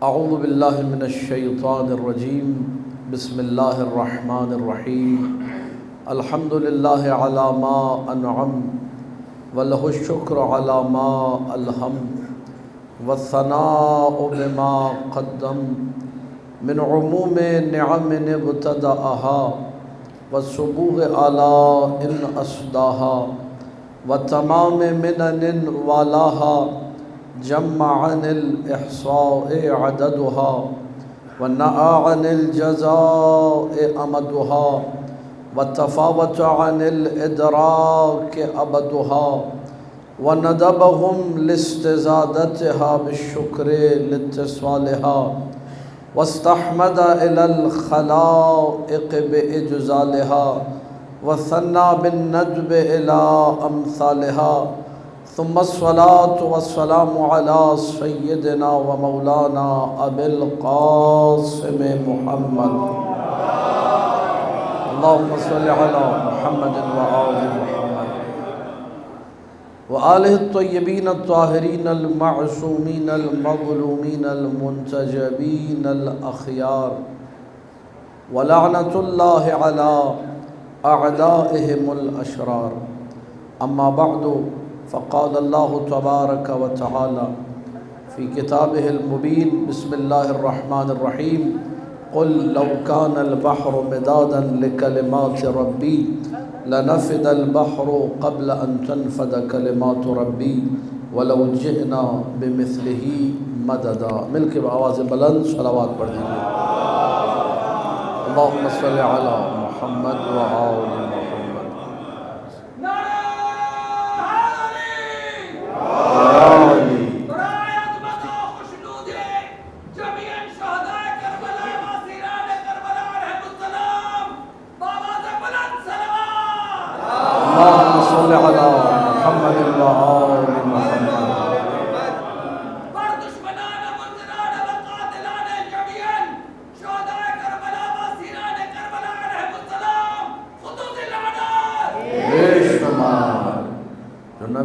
اعوذ باللہ من الشیطان الرجیم بسم اللہ الرحمن الرحیم الحمد للہ علی ما انعم ولہ الشکر علی ما الہم والثناء بما قدم من عموم نعم ابتدأها والسبوغ آلاء أسداها وتمام منن والاها جمع عن الإحصاء عددها ونأى عن الجزاء أمدها وتفاوت عن الإدراك أبدها وندبهم لاستزادتها بالشكر لاتصالها واستحمد إلى الخلائق بإجزالها وثنى بالندب إلى أمثالها ثم الصلاة والسلام على سيدنا ومولانا أبي القاسم محمد اللهم صل على محمد وآل محمد وآله الطيبين الطاهرين المعصومين المظلومين المنتجبين الأخيار ولعنة الله على أعدائهم الأشرار أما بعد فقال الله تبارك وتعالى في كتابه المبين بسم الله الرحمن الرحيم قل لو كان البحر مدادا لكلمات ربي لنفد البحر قبل أن تنفد كلمات ربي ولو جئنا بمثله مددا. مل کے بآواز بلند صلوات پڑھ دیجیے. اللهم صل على محمد وآل محمد.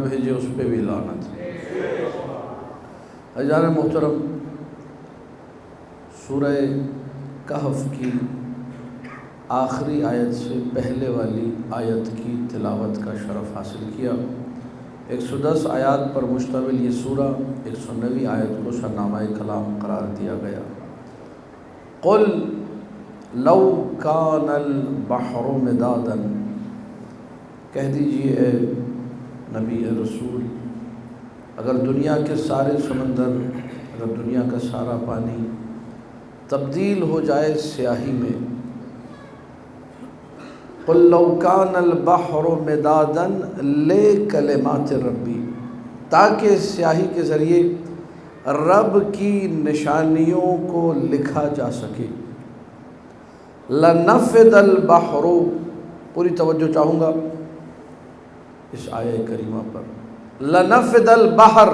بھیجے اس پہ بھی لعنت. عزیزان محترم، سورہ کہف کی آخری آیت سے پہلے والی آیت کی تلاوت کا شرف حاصل کیا. 110 آیات پر مشتمل یہ سورہ 109ویں آیت کو سرنامہ کلام قرار دیا گیا. قل لو کان البحر مدادا، کہہ دیجئے اے نبی رسول، اگر دنیا کے سارے سمندر، اگر دنیا کا سارا پانی تبدیل ہو جائے سیاہی میں، قل لو کان البحر مدادا لکلمات ربی، تاکہ سیاہی کے ذریعے رب کی نشانیوں کو لکھا جا سکے. لنفد البحر، پوری توجہ چاہوں گا اس آیہ کریمہ پر. لنفد البحر،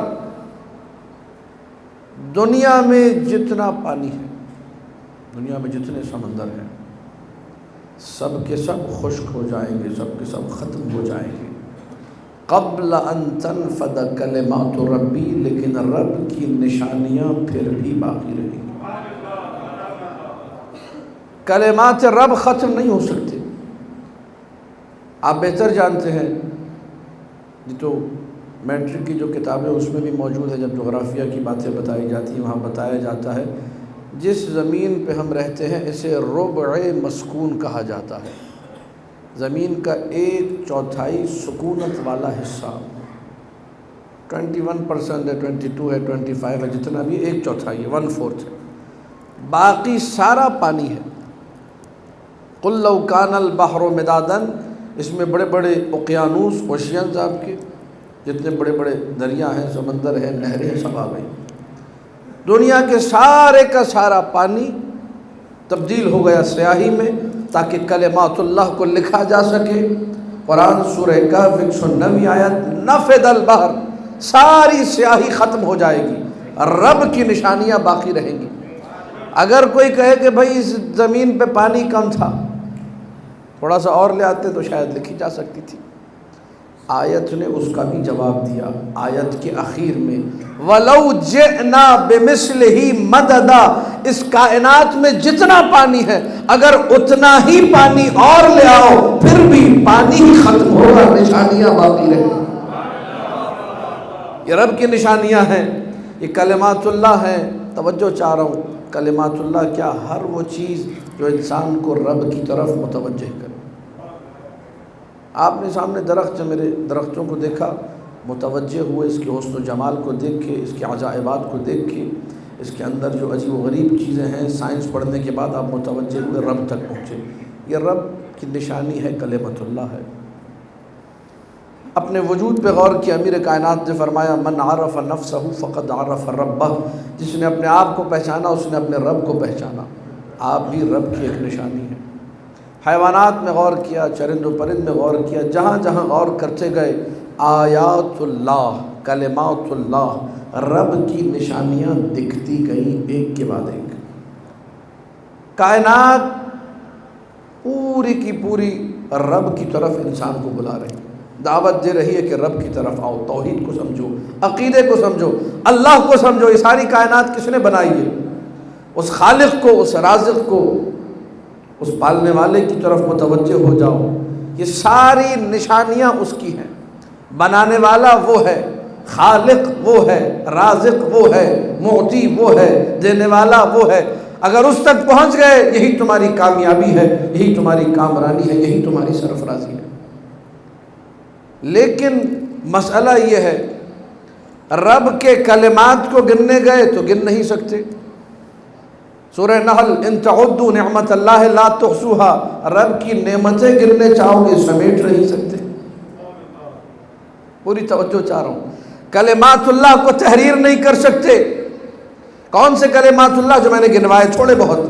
دنیا میں جتنا پانی ہے، دنیا میں جتنے سمندر ہیں، سب کے سب خشک ہو جائیں گے، سب کے سب ختم ہو جائیں گے. قبل ان تنفد کلمات ربی، لیکن رب کی نشانیاں پھر بھی باقی رہیں گی. کلمات رب ختم نہیں ہو سکتے. آپ بہتر جانتے ہیں، یہ تو میٹرک کی جو کتابیں اس میں بھی موجود ہے، جب جغرافیہ کی باتیں بتائی جاتی ہیں وہاں بتایا جاتا ہے جس زمین پہ ہم رہتے ہیں اسے ربع مسکون کہا جاتا ہے. زمین کا 1/4 سکونت والا حصہ، 21% ہے، 22 ہے، 25 ہے، جتنا بھی 1/4 ہے، 1/4 ہے، باقی سارا پانی ہے. قل لو کان البحر مدادا، اس میں بڑے بڑے اوقیانوس، اوشینز، آپ کے جتنے بڑے بڑے دریا ہیں، سمندر ہیں، نہریں، سب آ گئی. دنیا کے سارے کا سارا پانی تبدیل ہو گیا سیاہی میں تاکہ کلمات اللہ کو لکھا جا سکے. قرآن سورہ کہف 109ویں آیت، نفد البحر، ساری سیاہی ختم ہو جائے گی، رب کی نشانیاں باقی رہیں گی. اگر کوئی کہے کہ بھائی اس زمین پہ پانی کم تھا، تھوڑا سا اور لے آتے تو شاید لکھی جا سکتی تھی. آیت نے اس کا بھی جواب دیا آیت کے اخیر میں، وَلَوْ جِئْنَا بِمِثْلِهِ مَدَدًا، اس کائنات میں جتنا پانی ہے اگر اتنا ہی پانی اور لے آؤ پھر بھی پانی ہی ختم ہوگا، نشانیاں باقی رہیں گی۔ یہ رب کی نشانیاں ہیں، یہ کلمات اللہ ہیں۔ توجہ چاہ رہا ہوں، کلمات اللہ کیا؟ ہر وہ چیز جو انسان کو رب کی طرف متوجہ کرے۔ آپ نے سامنے درخت سے میرے درختوں کو دیکھا، متوجہ ہوئے اس کے حسن و جمال کو دیکھ کے، اس کے عجائبات کو دیکھ کے، اس کے اندر جو عجیب و غریب چیزیں ہیں، سائنس پڑھنے کے بعد آپ متوجہ ہوئے، رب تک پہنچے۔ یہ رب کی نشانی ہے، کلمت اللہ ہے۔ اپنے وجود پہ غور کیا، امیر کائنات نے فرمایا من عرف نفسہ فقد عرف ربہ، جس نے اپنے آپ کو پہچانا اس نے اپنے رب کو پہچانا۔ آپ بھی رب کی ایک نشانی ہے۔ حیوانات میں غور کیا، چرند و پرند میں غور کیا، جہاں جہاں غور کرتے گئے آیات اللہ، کلمات اللہ، رب کی نشانیاں دکھتی گئیں ایک کے بعد ایک۔ کائنات پوری کی پوری رب کی طرف انسان کو بلا رہی ہے، دعوت دے رہی ہے کہ رب کی طرف آؤ، توحید کو سمجھو، عقیدے کو سمجھو، اللہ کو سمجھو۔ یہ ساری کائنات کس نے بنائی ہے؟ اس خالق کو، اس رازق کو، اس پالنے والے کی طرف متوجہ ہو جاؤ۔ یہ ساری نشانیاں اس کی ہیں۔ بنانے والا وہ ہے، خالق وہ ہے، رازق وہ ہے، معطی وہ ہے، دینے والا وہ ہے۔ اگر اس تک پہنچ گئے، یہی تمہاری کامیابی ہے، یہی تمہاری کامرانی ہے، یہی تمہاری سرفرازی ہے۔ لیکن مسئلہ یہ ہے، رب کے کلمات کو گننے گئے تو گن نہیں سکتے۔ سورہ نحل، ان تعدوا نعمت اللہ لا تحصوها، رب کی نعمتیں گننے چاہو گے سمیٹ نہیں سکتے۔ پوری توجہ چاہ رہا ہوں، کلمات اللہ کو تحریر نہیں کر سکتے۔ کون سے کلمات اللہ؟ جو میں نے گنوائے، تھوڑے بہت۔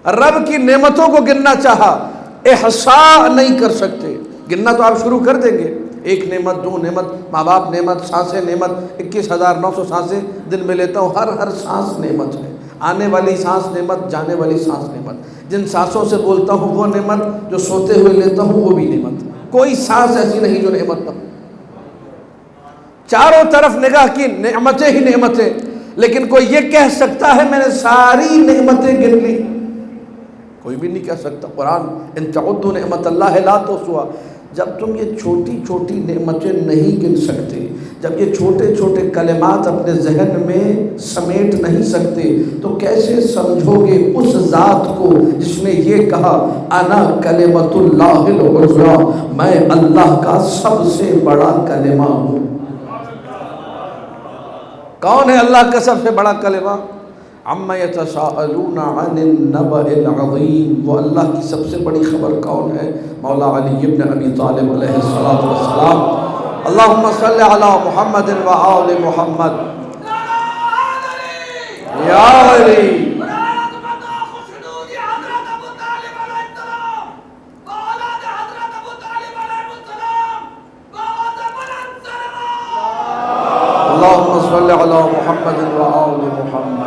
رب کی نعمتوں کو گننا چاہا، احصاء نہیں کر سکتے۔ گننا تو آپ شروع کر دیں گے، ایک نعمت، دو نعمت، ماں باپ نعمت، سانسیں نعمت، 21,900 سانسیں دن میں لیتا ہوں، ہر سانس نعمت ہے۔ آنے والی سانس نعمت، جانے والی سانس نعمت۔ جن سانسوں سے بولتا ہوں وہ نعمت، جو سوتے ہوئے لیتا ہوں وہ بھی نعمت۔ کوئی سانس ایسی نہیں جو نعمت نہ ہو۔ چاروں طرف نگاہ کی، نعمتیں ہی نعمتیں۔ لیکن کوئی یہ کہہ سکتا ہے میں نے ساری نعمتیں گن لی؟ کوئی بھی نہیں کہہ سکتا۔ قرآن ان تعدوا نعمت اللہ لا تحصوها، جب تم یہ چھوٹی چھوٹی نعمتیں نہیں گن سکتے، جب یہ چھوٹے چھوٹے کلمات اپنے ذہن میں سمیٹ نہیں سکتے، تو کیسے سمجھو گے اس ذات کو جس نے یہ کہا انا کلمۃ اللہ العظمیٰ، میں اللہ کا سب سے بڑا کلمہ ہوں۔ کون ہے اللہ کا سب سے بڑا کلمہ؟ عَمَّ يَتَسَاءَلُونَ عَنِ النَّبَإِ الْعَظِيمِ، وہ اللہ کی سب سے بڑی خبر کون ہے؟ مولا علی ابن ابی طالب علیہ السلام۔ اللہم صلی علی محمد و آل محمد۔ یا علی اللہم صلی علی محمد و آل محمد۔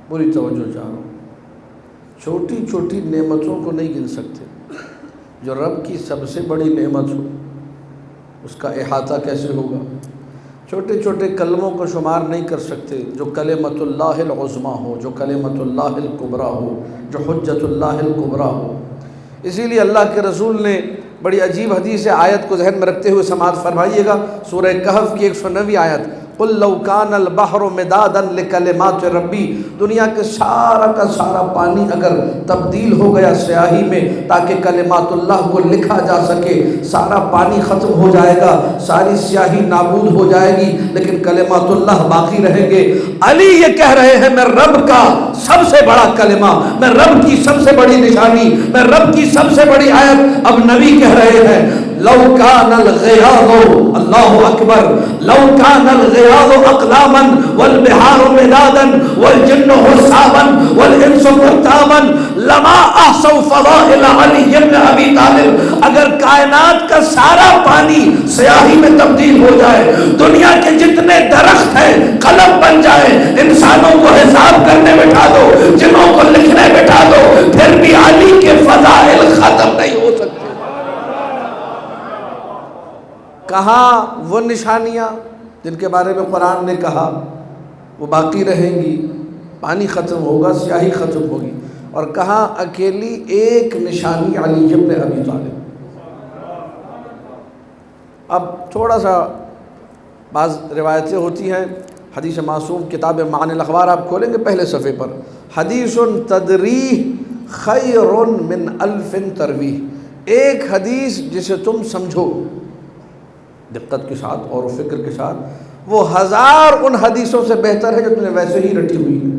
پوری توجہ چاہ رہا ہوں، چھوٹی چھوٹی نعمتوں کو نہیں گن سکتے۔ جو رب کی سب سے بڑی نعمت ہو اس کا احاطہ کیسے ہوگا؟ چھوٹے چھوٹے کلموں کو شمار نہیں کر سکتے۔ جو کلمۃ اللہ العظمیٰ ہو، جو کلمۃ اللہ الکبریٰ ہو، جو حجت اللہ الکبریٰ ہو۔ اسی لیے اللہ کے رسول نے بڑی عجیب حدیث آیت کو ذہن میں رکھتے ہوئے سماعت فرمائیے گا، سورہ کہف کی 109ویں آیت، قُلْ لَوْ كَانَ الْبَحْرُ مِدَادًا لِكَلِمَاتِ رَبِّي، دنیا کے سارا کا سارا پانی اگر تبدیل ہو گیا سیاہی میں تاکہ کلمات اللہ کو لکھا جا سکے، سارا پانی ختم ہو جائے گا، ساری سیاہی نابود ہو جائے گی، لیکن کلمات اللہ باقی رہیں گے۔ علی یہ کہہ رہے ہیں میں رب کا سب سے بڑا کلمہ، میں رب کی سب سے بڑی نشانی، میں رب کی سب سے بڑی آیت۔ اب نبی کہہ رہے ہیں لو کان الغیاض، اللہ اکبر، لو کان الغیاض اقلاما والبحار مدادا والجن حسابا والانس مرتابا لما احسوا فضائل علی ابن ابی طالب، اگر کائنات کا سارا پانی سیاہی میں تبدیل ہو جائے، دنیا کے جتنے درخت ہیں قلم بن جائے، انسانوں کو حساب کرنے بٹھا دو، جنوں کو لکھنے بٹھا دو، پھر بھی علی کے فضائل ختم نہیں ہو سکتے۔ کہاں وہ نشانیاں جن کے بارے میں قرآن نے کہا وہ باقی رہیں گی، پانی ختم ہوگا، سیاہی ختم ہوگی، اور کہاں اکیلی ایک نشانی علی ابن ابی طالب۔ اب تھوڑا سا بعض روایتیں ہوتی ہیں، حدیث معصوم کتاب معانی الاخبار آپ کھولیں گے پہلے صفحے پر، حدیث تدریح خیر من الف ترویح، ایک حدیث جسے تم سمجھو دقت کے ساتھ اور فکر کے ساتھ، وہ 1000 ان حدیثوں سے بہتر ہے جو تم نے ویسے ہی رٹی ہوئی ہے۔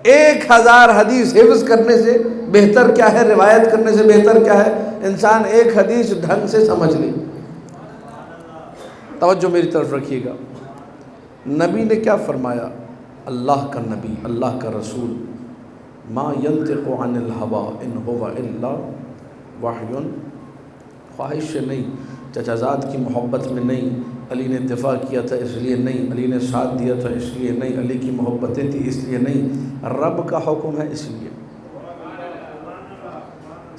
1000 حدیث حفظ کرنے سے بہتر کیا ہے، روایت کرنے سے بہتر کیا ہے، انسان ایک حدیث ڈھنگ سے سمجھ لے۔ توجہ میری طرف رکھیے گا، نبی نے کیا فرمایا؟ اللہ کا نبی، اللہ کا رسول، ما ینطق عن الہوا ان هو الا وحی، خواہش سے نہیں، چچا زاد کی محبت میں نہیں، علی نے دفاع کیا تھا اس لیے نہیں، علی نے ساتھ دیا تھا اس لیے نہیں، علی کی محبتیں تھی اس لیے نہیں، رب کا حکم ہے اس لیے۔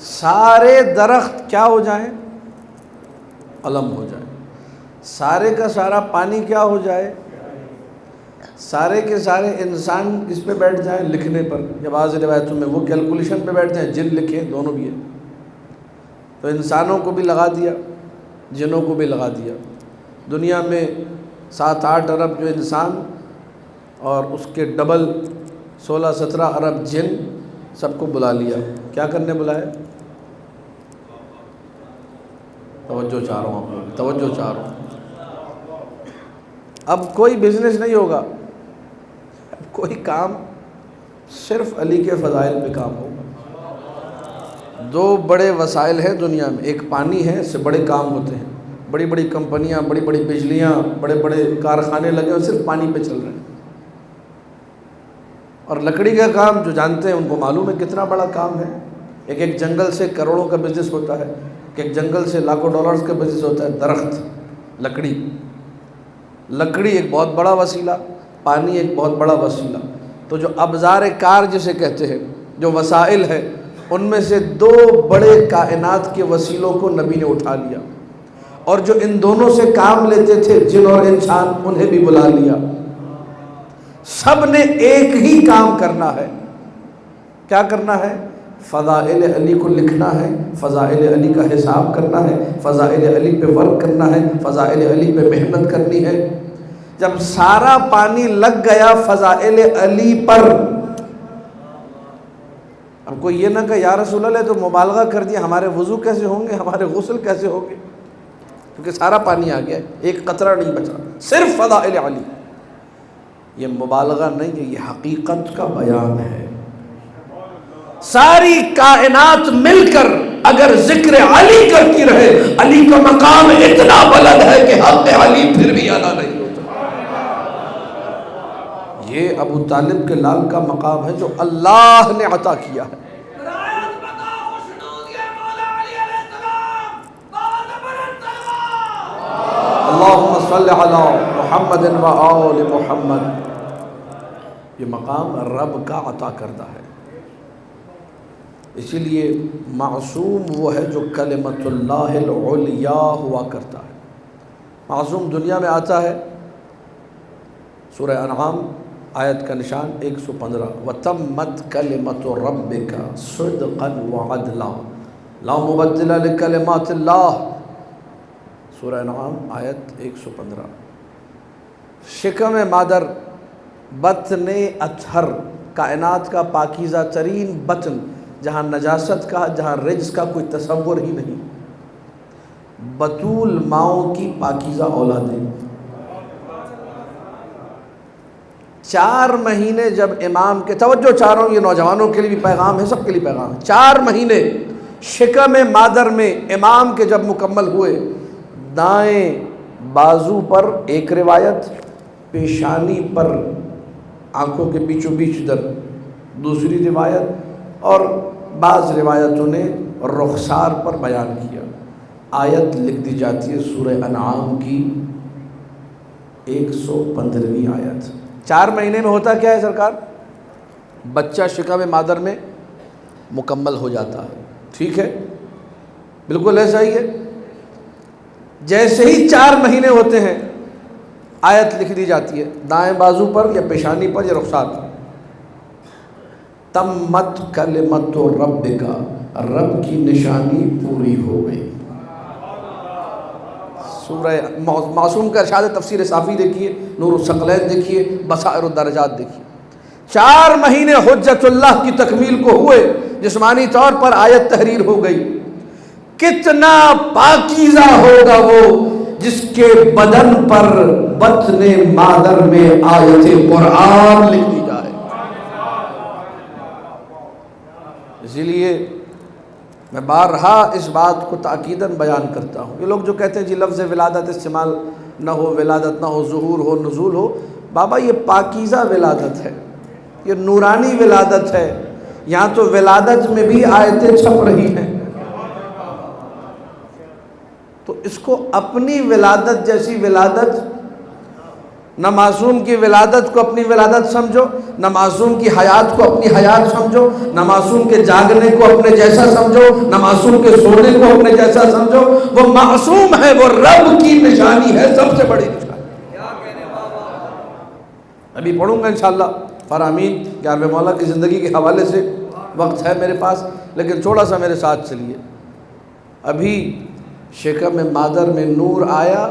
سارے درخت کیا ہو جائیں؟ قلم ہو جائیں، سارے کا سارا پانی کیا ہو جائے، سارے کے سارے انسان کس پہ بیٹھ جائیں؟ لکھنے پر، یا بعض روایتوں میں وہ کیلکولیشن پہ بیٹھ جائیں، جن لکھیں، دونوں بھی ہے، تو انسانوں کو بھی لگا دیا، جنوں کو بھی لگا دیا۔ دنیا میں 7-8 ارب جو انسان اور اس کے ڈبل 16-17 ارب جن، سب کو بلا لیا۔ کیا کرنے بلائے؟ توجہ چاہ رہا ہوں آپ لوگ، توجہ چاہ رہا ہوں۔ اب کوئی بزنس نہیں ہوگا، اب کوئی کام، صرف علی کے فضائل پہ کام ہوگا۔ 2 بڑے وسائل ہیں دنیا میں، ایک پانی ہے، اس سے بڑے کام ہوتے ہیں، بڑی بڑی کمپنیاں، بڑی بڑی بجلیاں، بڑے بڑے کارخانے لگے اور صرف پانی پہ چل رہے ہیں۔ اور لکڑی کا کام جو جانتے ہیں ان کو معلوم ہے کتنا بڑا کام ہے، ایک جنگل سے کروڑوں کا بزنس ہوتا ہے، ایک جنگل سے لاکھوں ڈالرز کا بزنس ہوتا ہے۔ درخت، لکڑی ایک بہت بڑا وسیلہ، پانی ایک بہت بڑا وسیلہ۔ تو جو ابزار کار جسے کہتے ہیں، جو وسائل ہے، ان میں سے 2 بڑے کائنات کے وسیلوں کو نبی نے اٹھا لیا، اور جو ان دونوں سے کام لیتے تھے جن اور انسان، انہیں بھی بلا لیا۔ سب نے ایک ہی کام کرنا ہے، کیا کرنا ہے؟ فضائل علی کو لکھنا ہے، فضائل علی کا حساب کرنا ہے، فضائل علی پہ ورک کرنا ہے، فضائل علی پہ محنت کرنی ہے۔ جب سارا پانی لگ گیا فضائل علی پر، اب کوئی یہ نہ کہ یا رسول اللہ تو مبالغہ کر دیا، ہمارے وضو کیسے ہوں گے، ہمارے غسل کیسے ہوں گے، کیونکہ سارا پانی آ گیا، ایک قطرہ نہیں بچا، صرف فضائل علی۔ یہ مبالغہ نہیں ہے، یہ حقیقت کا بیان ہے۔ ساری کائنات مل کر اگر ذکر علی کرتی رہے، علی کا مقام اتنا بلند ہے کہ حق علی پھر بھی ادا نہیں ہوتا۔ یہ ابو طالب کے لال کا مقام ہے جو اللہ نے عطا کیا ہے۔ اللہم صلی علی محمد و آل محمد، یہ مقام رب کا عطا کردہ ہے۔ اسی لیے معصوم وہ ہے جو کلمۃ اللہ العلیٰ ہوا کرتا ہے۔ معصوم دنیا میں آتا ہے، سورہ انعام آیت کا نشان 115، وَتَمَّتْ كَلِمَةُ رَبِّكَ صِدْقًا وَعَدْلًا لَا مُبَدِّلَ لِكَلِمَاتِ اللَّهِ، سورہ انعام آیت 115۔ شکم مادر، بطن اطہر، کائنات کا پاکیزہ ترین بطن، جہاں نجاست کا، جہاں رجس کا کوئی تصور ہی نہیں، بطول ماؤں کی پاکیزہ اولادیں۔ 4 مہینے جب امام کے، توجہ چاہ رہا ہوں، یہ نوجوانوں کے لیے بھی پیغام ہے، سب کے لیے پیغام ہے، 4 مہینے شکم مادر میں امام کے جب مکمل ہوئے، دائیں بازو پر ایک روایت، پیشانی پر آنکھوں کے بیچوں بیچ درد دوسری روایت، اور بعض روایتوں نے رخسار پر بیان کیا۔ آیت لکھ دی جاتی ہے سورہ انعام کی 115ویں آیت۔ 4 مہینے میں ہوتا کیا ہے سرکار؟ بچہ شکم مادر میں مکمل ہو جاتا ہے، ٹھیک ہے، بالکل ایسا ہی ہے۔ جیسے ہی 4 مہینے ہوتے ہیں آیت لکھ دی جاتی ہے دائیں بازو پر یا پیشانی پر یا رخسار پر، تمت کلمت ربک، رب کی نشانی پوری ہو گئی۔ سورہ معصوم کا ارشاد تفسیر صافی دیکھیے، نور الثقلین دیکھیے، بصائر الدرجات دیکھیے۔ 4 مہینے حجت اللہ کی تکمیل کو ہوئے، جسمانی طور پر آیت تحریر ہو گئی۔ کتنا پاکیزہ ہوگا وہ جس کے بدن پر بطن مادر میں آیت قرآن لکھ دی جائے۔ اسی لیے میں بارہا اس بات کو تاکیداً بیان کرتا ہوں۔ یہ لوگ جو کہتے ہیں جی لفظ ولادت استعمال نہ ہو، ولادت نہ ہو، ظہور ہو، نزول ہو، بابا یہ پاکیزہ ولادت ہے، یہ نورانی ولادت ہے۔ یہاں تو ولادت میں بھی آیتیں چھپ رہی ہیں، تو اس کو اپنی ولادت جیسی ولادت، نہ معصوم کی ولادت کو اپنی ولادت سمجھو، نہ معصوم کی حیات کو اپنی حیات سمجھو، نہ معصوم کے جاگنے کو اپنے جیسا سمجھو، نہ معصوم کے سونے کو اپنے جیسا سمجھو۔ وہ معصوم ہے، وہ رب کی نشانی ہے، سب سے بڑی نشانی۔ ابھی پڑھوں گا انشاءاللہ فرامین 11ویں مولا کی زندگی کے حوالے سے، وقت ہے میرے پاس لیکن تھوڑا سا میرے ساتھ چلیے۔ ابھی شکم مادر میں نور آیا،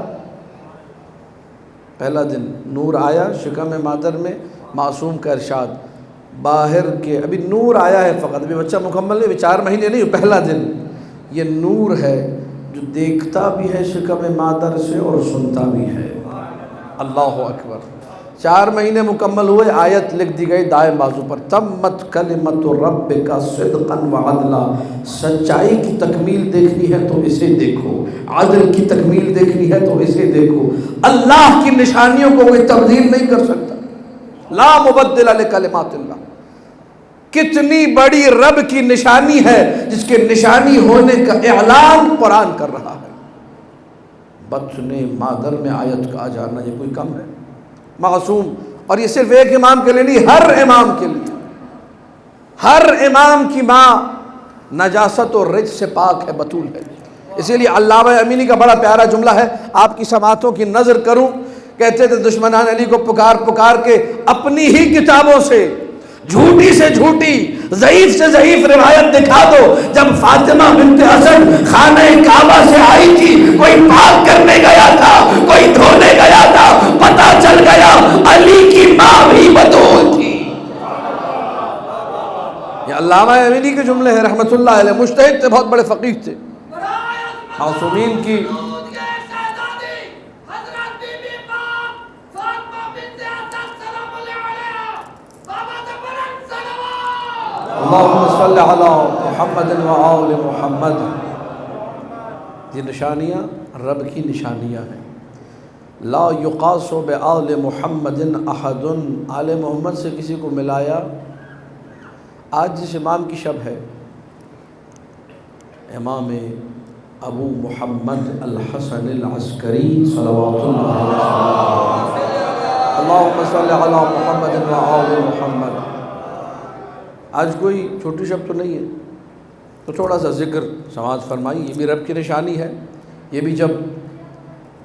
پہلا دن نور آیا شکم مادر میں، معصوم کا ارشاد باہر کے ابھی نور آیا ہے فقط، ابھی بچہ مکمل نہیں، 4 مہینے نہیں، پہلا دن یہ نور ہے جو دیکھتا بھی ہے شکم مادر سے اور سنتا بھی ہے۔ اللہ اکبر۔ 4 مہینے مکمل ہوئے، آیت لکھ دی گئی دائیں بازو پر، تمت کلمت ربک صدقا وعدلا۔ سچائی کی تکمیل دیکھنی ہے تو اسے دیکھو، عدل کی تکمیل دیکھنی ہے تو اسے دیکھو۔ اللہ کی نشانیوں کو کوئی تبدیل نہیں کر سکتا، لا مبدل لکلمات اللہ۔ کتنی بڑی رب کی نشانی ہے جس کے نشانی ہونے کا اعلان قرآن کر رہا ہے۔ بطن مادر میں آیت کا آ جانا یہ کوئی کم ہے؟ معصوم، اور یہ صرف ایک امام کے لیے نہیں، ہر امام کے لیے۔ ہر امام کی ماں نجاست اور رجس سے پاک ہے، بتول ہے۔ اسی لیے علامہ امینی کا بڑا پیارا جملہ ہے، آپ کی سماعتوں کی نظر کروں، کہتے تھے دشمنان علی کو پکار پکار کے اپنی ہی کتابوں سے جھوٹی سے جھوٹی، ضعیف سے ضعیف روایت دکھا دو۔ جب فاطمہ بنت حسن خانہ کعبہ سے آئی تھی، کوئی پاک کرنے گیا تھا، کوئی دھونے گیا تھا، پتہ چل گیا علی کی ماں بھی بطول تھی۔ یہ علامہ امینی کے جملے ہیں رحمت اللہ علیہ، مجتہد تھے، بہت بڑے فقیہ تھے۔ معصومین کی اللہم صلی علی محمد و آل محمد۔ یہ نشانیاں رب کی نشانیاں ہیں۔ لا یقاس بآل محمد احد، آل محمد سے کسی کو ملایا۔ آج جس امام کی شب ہے، امام ابو محمد الحسن العسکری صلوات اللہ علیہ، اللہم صلی علی محمد و آل محمد۔ آج کوئی چھوٹی شب تو نہیں ہے، تو تھوڑا سا ذکر سماعت فرمائی۔ یہ بھی رب کی نشانی ہے۔ یہ بھی جب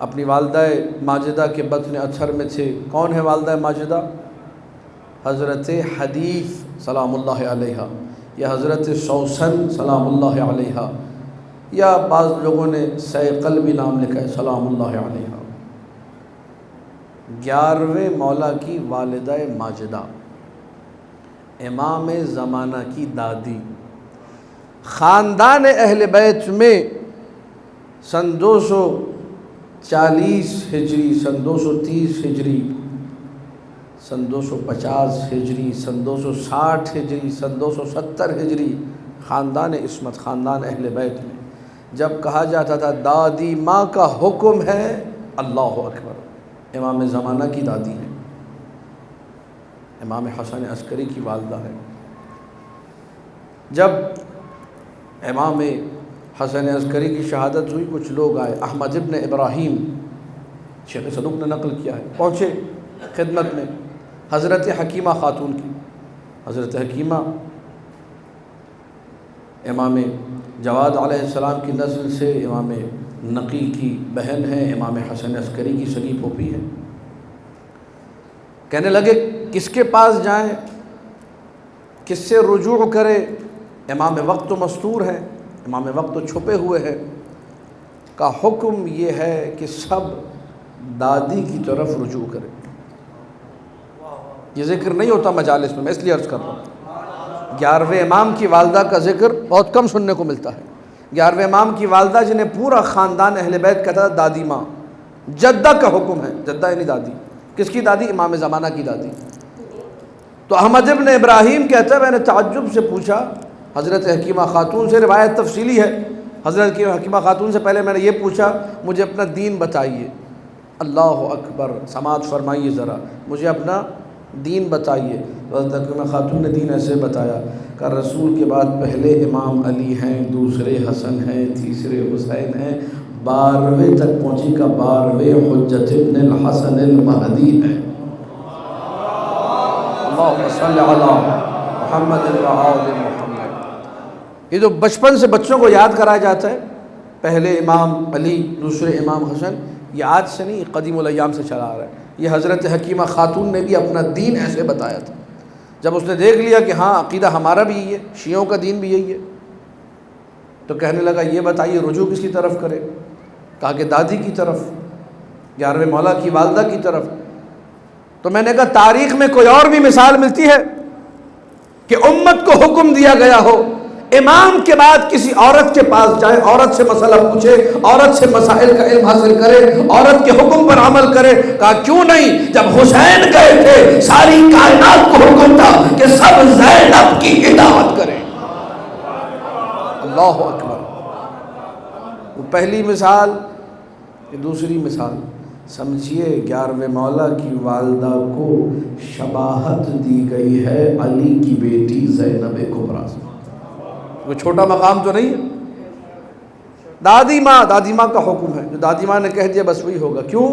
اپنی والدہ ماجدہ کے بطن اطہر میں تھے، کون ہے والدہ ماجدہ؟ حضرت حدیث سلام اللہ علیہا، یا حضرت سوسن سلام اللہ علیہا، یا بعض لوگوں نے سیقل بھی نام لکھا ہے سلام اللہ علیہا۔ 11ویں مولا کی والدہ ماجدہ، امام زمانہ کی دادی، خاندان اہل بیت میں سن 240 ہجری، سن 230 ہجری، سن 250 ہجری، سن 260 ہجری، سن 270 ہجری، خاندان عصمت، خاندان اہل بیت میں جب کہا جاتا تھا دادی ماں کا حکم ہے، اللہ اکبر، امام زمانہ کی دادی ہے، امام حسن عسکری کی والدہ ہے۔ جب امام حسن عسکری کی شہادت ہوئی، کچھ لوگ آئے، احمد ابن ابراہیم، شیخ صدوق نے نقل کیا ہے، پہنچے خدمت میں حضرت حکیمہ خاتون کی۔ حضرت حکیمہ امام جواد علیہ السلام کی نسل سے امام نقی کی بہن ہے، امام حسن عسکری کی سگی پھوپھی ہے۔ کہنے لگے کس کے پاس جائیں، کس سے رجوع کرے؟ امام وقت تو مستور ہے، امام وقت تو چھپے ہوئے ہیں۔ کا حکم یہ ہے کہ سب دادی کی طرف رجوع کرے۔ یہ ذکر نہیں ہوتا مجالس میں اس لیے عرض کر رہا ہوں۔ 11ویں امام کی والدہ کا ذکر بہت کم سننے کو ملتا ہے۔ 11ویں امام کی والدہ جنہیں پورا خاندان اہل بیت کہتا تھا دادی ماں، جدہ کا حکم ہے، جدہ یعنی دادی۔ کس کی دادی؟ امام زمانہ کی دادی۔ تو احمد ابن ابراہیم کہتا ہے میں نے تعجب سے پوچھا حضرت حکیمہ خاتون سے، روایت تفصیلی ہے، حضرت حکیمہ خاتون سے پہلے میں نے یہ پوچھا مجھے اپنا دین بتائیے۔ اللہ اکبر، سماعت فرمائیے ذرا، مجھے اپنا دین بتائیے۔ حضرت حکیمہ خاتون نے دین ایسے بتایا کہ رسول کے بعد پہلے امام علی ہیں، دوسرے حسن ہیں، تیسرے حسین ہیں، 12ویں تک پہنچی کا 12ویں حجت ابن الحسن المہدی ہیں۔ اللہم صلی علی محمد و آل محمد۔ یہ جو بچپن سے بچوں کو یاد کرایا جاتا ہے، پہلے امام علی دوسرے امام حسن، یہ آج سے نہیں، قدیم الایام سے چلا آ رہا ہے۔ یہ حضرت حکیمہ خاتون نے بھی اپنا دین ایسے بتایا تھا۔ جب اس نے دیکھ لیا کہ ہاں عقیدہ ہمارا بھی یہی ہے، شیعوں کا دین بھی یہی ہے، تو کہنے لگا یہ بتائیے رجوع کس کی طرف کرے؟ کہا کہ دادی کی طرف، 11ویں مولا کی والدہ کی طرف۔ تو میں نے کہا تاریخ میں کوئی اور بھی مثال ملتی ہے کہ امت کو حکم دیا گیا ہو امام کے بعد کسی عورت کے پاس جائے، عورت سے مسئلہ پوچھے، عورت سے مسائل کا علم حاصل کرے، عورت کے حکم پر عمل کرے؟ کہا کیوں نہیں، جب حسین گئے تھے ساری کائنات کو حکم تھا کہ سب زینب کی اطاعت کریں۔ اللہ اکبر۔ وہ پہلی مثال، دوسری مثال سمجھیے 11ویں مولا کی والدہ کو شباہت دی گئی ہے علی کی بیٹی زینب کبریٰ سے۔ کوئی چھوٹا مقام تو نہیں ہے۔ دادی ماں کا حکم ہے، جو دادی ماں نے کہہ دیا بس وہی ہوگا۔ کیوں؟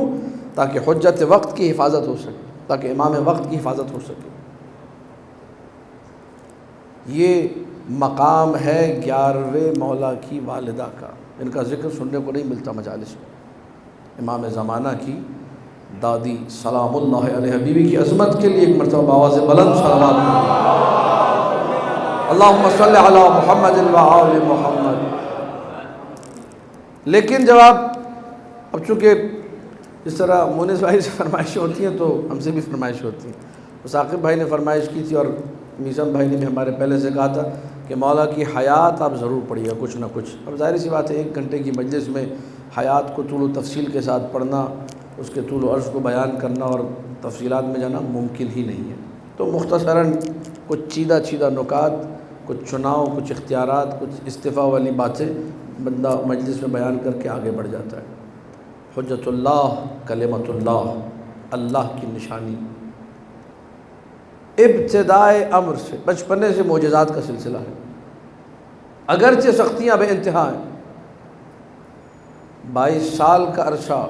تاکہ حجت وقت کی حفاظت ہو سکے، تاکہ امام وقت کی حفاظت ہو سکے۔ یہ مقام ہے 11ویں مولا کی والدہ کا، ان کا ذکر سننے کو نہیں ملتا مجالس میں۔ امام زمانہ کی دادی سلام اللہ علیہ بیوی کی عظمت کے لیے ایک مرتبہ آواز بلند صلوات اللہم صلی علی محمد و آل محمد۔ لیکن جب اب چونکہ اس طرح مونس بھائی سے فرمائشیں ہوتی ہیں تو ہم سے بھی فرمائش ہوتی ہیں۔ ثاقب بھائی نے فرمائش کی تھی اور میزم بھائی نے بھی ہمارے پہلے سے کہا تھا کہ مولا کی حیات آپ ضرور پڑھیے گا کچھ نہ کچھ۔ اب ظاہر سی بات ہے 1 گھنٹے کی مجلس میں حیات کو طول و تفصیل کے ساتھ پڑھنا، اس کے طول و عرض کو بیان کرنا اور تفصیلات میں جانا ممکن ہی نہیں ہے۔ تو مختصراً کچھ چیدہ نکات، کچھ چناؤ، کچھ اختیارات، کچھ استفاء والی باتیں بندہ مجلس میں بیان کر کے آگے بڑھ جاتا ہے۔ حجت اللہ، کلمت اللہ، اللہ کی نشانی، ابتدائے امر سے، بچپنے سے معجزات کا سلسلہ ہے، اگرچہ سختیاں بے انتہا ہیں۔ 22 سال کا عرصہ،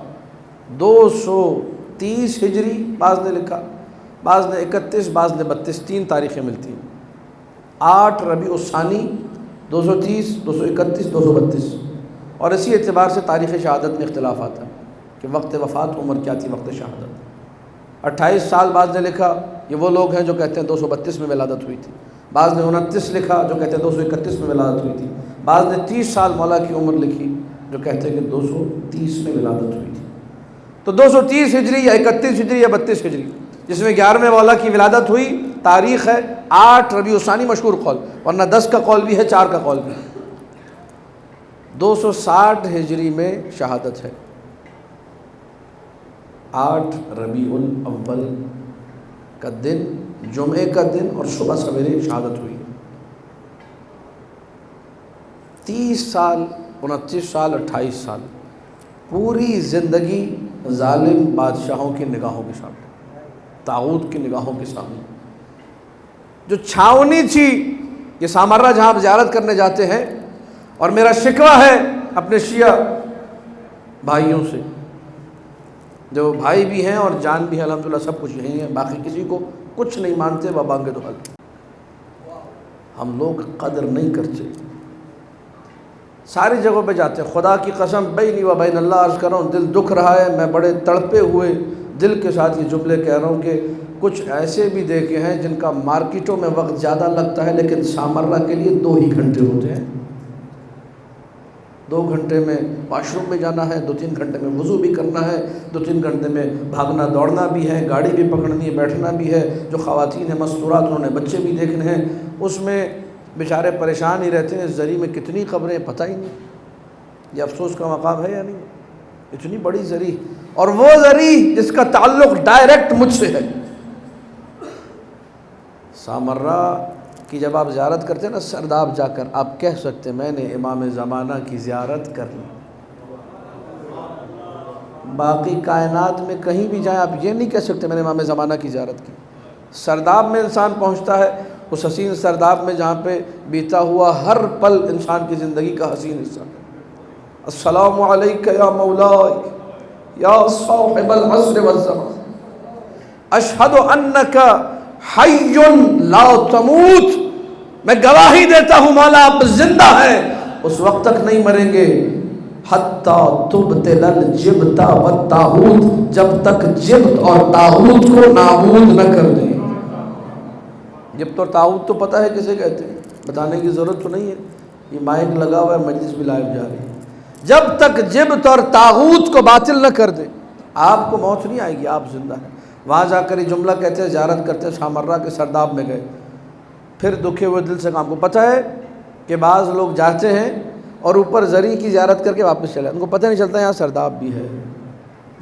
230 ہجری بعض نے لکھا، بعض نے 31، بعض نے 32، 3 تاریخیں ملتی ہیں۔ 8 ربیع الثانی 230، 231، 232، اور اسی اعتبار سے تاریخ شہادت میں اختلاف آتا ہے کہ وقت وفات عمر کیا تھی وقت شہادت۔ 28 سال بعض نے لکھا، یہ وہ لوگ ہیں جو کہتے ہیں 232 میں ولادت ہوئی تھی، بعض نے 29 لکھا جو کہتے ہیں 231 میں ولادت ہوئی تھی، بعض نے 30 سال مولا کی عمر لکھی جو کہتے ہیں کہ 230 میں ولادت ہوئی تھی۔ تو 230 ہجری یا 31 ہجری یا 32 ہجری، جس میں 11ویں مولا کی ولادت ہوئی، تاریخ ہے 8 ربیع الثانی مشہور قول، ورنہ 10 کا قول بھی ہے، 4 کا قول بھی ہے۔ 260 ہجری میں شہادت ہے، 8 ربیع الاول کا دن، جمعے کا دن اور صبح سویرے شہادت ہوئی۔ 30 سال، 29 سال، 28 سال پوری زندگی ظالم بادشاہوں کی نگاہوں کے سامنے، طاغوت کی نگاہوں کے سامنے، جو چھاونی تھی یہ سامرہ جہاں آپ زیارت کرنے جاتے ہیں، اور میرا شکوہ ہے اپنے شیعہ بھائیوں سے، جو بھائی بھی ہیں اور جان بھی ہیں الحمدللہ، سب کچھ یہی ہیں، باقی کسی کو کچھ نہیں مانتے، بابانگے تو حل ہم لوگ قدر نہیں کرتے، ساری جگہوں پہ جاتے ہیں۔ خدا کی قسم بینی و بین اللہ عرض کر رہا ہوں، دل دکھ رہا ہے، میں بڑے تڑپے ہوئے دل کے ساتھ یہ جملے کہہ رہا ہوں کہ کچھ ایسے بھی دیکھے ہیں جن کا مارکیٹوں میں وقت زیادہ لگتا ہے، لیکن سامرہ کے لیے 2 ہی گھنٹے ہوتے ہیں۔ 2 گھنٹے میں واش روم میں جانا ہے، 2-3 گھنٹے میں وضو بھی کرنا ہے، 2-3 گھنٹے میں بھاگنا دوڑنا بھی ہے، گاڑی بھی پکڑنی ہے، بیٹھنا بھی ہے، جو خواتین ہیں مستورات انہوں نے بچے بھی دیکھنے ہیں، اس میں بیچارے پریشان ہی رہتے ہیں۔ زری میں کتنی قبریں پتہ ہی نہیں، یہ افسوس کا مقام ہے یا نہیں؟ اتنی بڑی زری، اور وہ زری جس کا تعلق ڈائریکٹ مجھ سے ہے۔ سامرہ کی جب آپ زیارت کرتے ہیں نا سرداب جا کر، آپ کہہ سکتے میں نے امام زمانہ کی زیارت کر لی۔ باقی کائنات میں کہیں بھی جائیں آپ یہ نہیں کہہ سکتے میں نے امام زمانہ کی زیارت کی۔ سرداب میں انسان پہنچتا ہے، اس حسین سرداب میں جہاں پہ بیتا ہوا ہر پل انسان کی زندگی کا حسین حصہ ہے۔ السلام علیک یا مولائی یا صاحب العصر والزمان، اشہد انک حی لا تموت، میں گواہی دیتا ہوں مولا آپ زندہ ہیں، اس وقت تک نہیں مریں گے حتی تبطل الجبت والطاغوت، جب تک جبت اور طاغوت کو نابود نہ کر دیں۔ جبت اور طاغوت تو پتہ ہے کسے کہتے ہیں، بتانے کی ضرورت تو نہیں ہے، یہ مائک لگا ہوا ہے، مجلس بھی لائیو جا رہی ہے۔ جب تک جبت اور طاغوت کو باطل نہ کر دیں آپ کو موت نہیں آئے گی، آپ زندہ ہیں۔ وہاں جا کر یہ جملہ کہتے ہیں، زیارت کرتے ہیں، سامرہ کے سرداب میں گئے، پھر دکھے ہوئے دل سے کام کو پتہ ہے کہ بعض لوگ جاتے ہیں اور اوپر زری کی زیارت کر کے واپس چلے، ان کو پتہ نہیں چلتا یہاں سرداب بھی ہے۔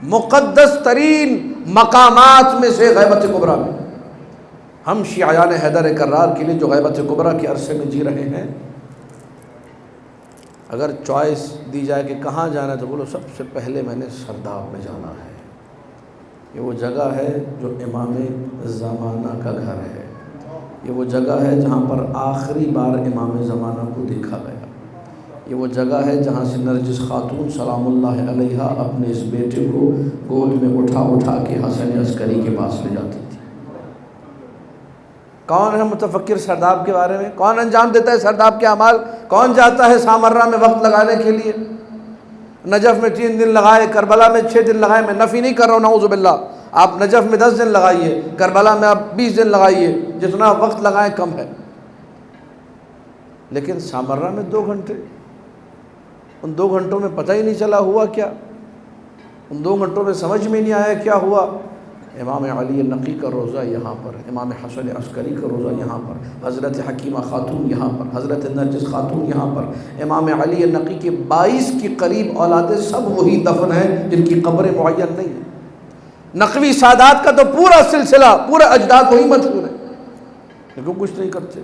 مقدس ترین مقامات میں سے غیبت کبریٰ میں ہم شیعیان حیدر کرار کے لیے جو غیبت کبریٰ کے عرصے میں جی رہے ہیں، اگر چوائس دی جائے کہ کہاں جانا ہے تو بولو سب سے پہلے میں نے سرداب میں جانا ہے۔ یہ وہ جگہ ہے جو امام زمانہ کا گھر ہے، یہ وہ جگہ ہے جہاں پر آخری بار امام زمانہ کو دیکھا گیا، یہ وہ جگہ ہے جہاں سے نرجس خاتون سلام اللہ علیہا اپنے اس بیٹے کو گود میں اٹھا کے حسن عسکری کے پاس لے جاتی تھی۔ کون ہے متفکر سرداب کے بارے میں؟ کون انجام دیتا ہے سرداب کے اعمال؟ کون جاتا ہے سامرہ میں وقت لگانے کے لیے؟ نجف میں 3 دن لگائے، کربلا میں 6 دن لگائے، میں نفی نہیں کر رہا ہوں نعوذ باللہ، آپ نجف میں 10 دن لگائیے، کربلا میں آپ 20 دن لگائیے، جتنا وقت لگائیں کم ہے، لیکن سامرہ میں 2 گھنٹے، ان 2 گھنٹوں میں پتہ ہی نہیں چلا ہوا کیا، ان 2 گھنٹوں میں سمجھ میں نہیں آیا کیا ہوا۔ امام علی نقی کا روضہ یہاں پر، امام حسن عسکری کا روضہ یہاں پر، حضرت حکیمہ خاتون یہاں پر، حضرت نرجس خاتون یہاں پر، امام علی نقی کے 22 کی قریب اولادیں سب وہی دفن ہیں جن کی قبریں معین نہیں ہیں۔ نقوی سادات کا تو پورا سلسلہ، پورا اجداد وہی مدفون ہے، لیکن کچھ نہیں کرتے۔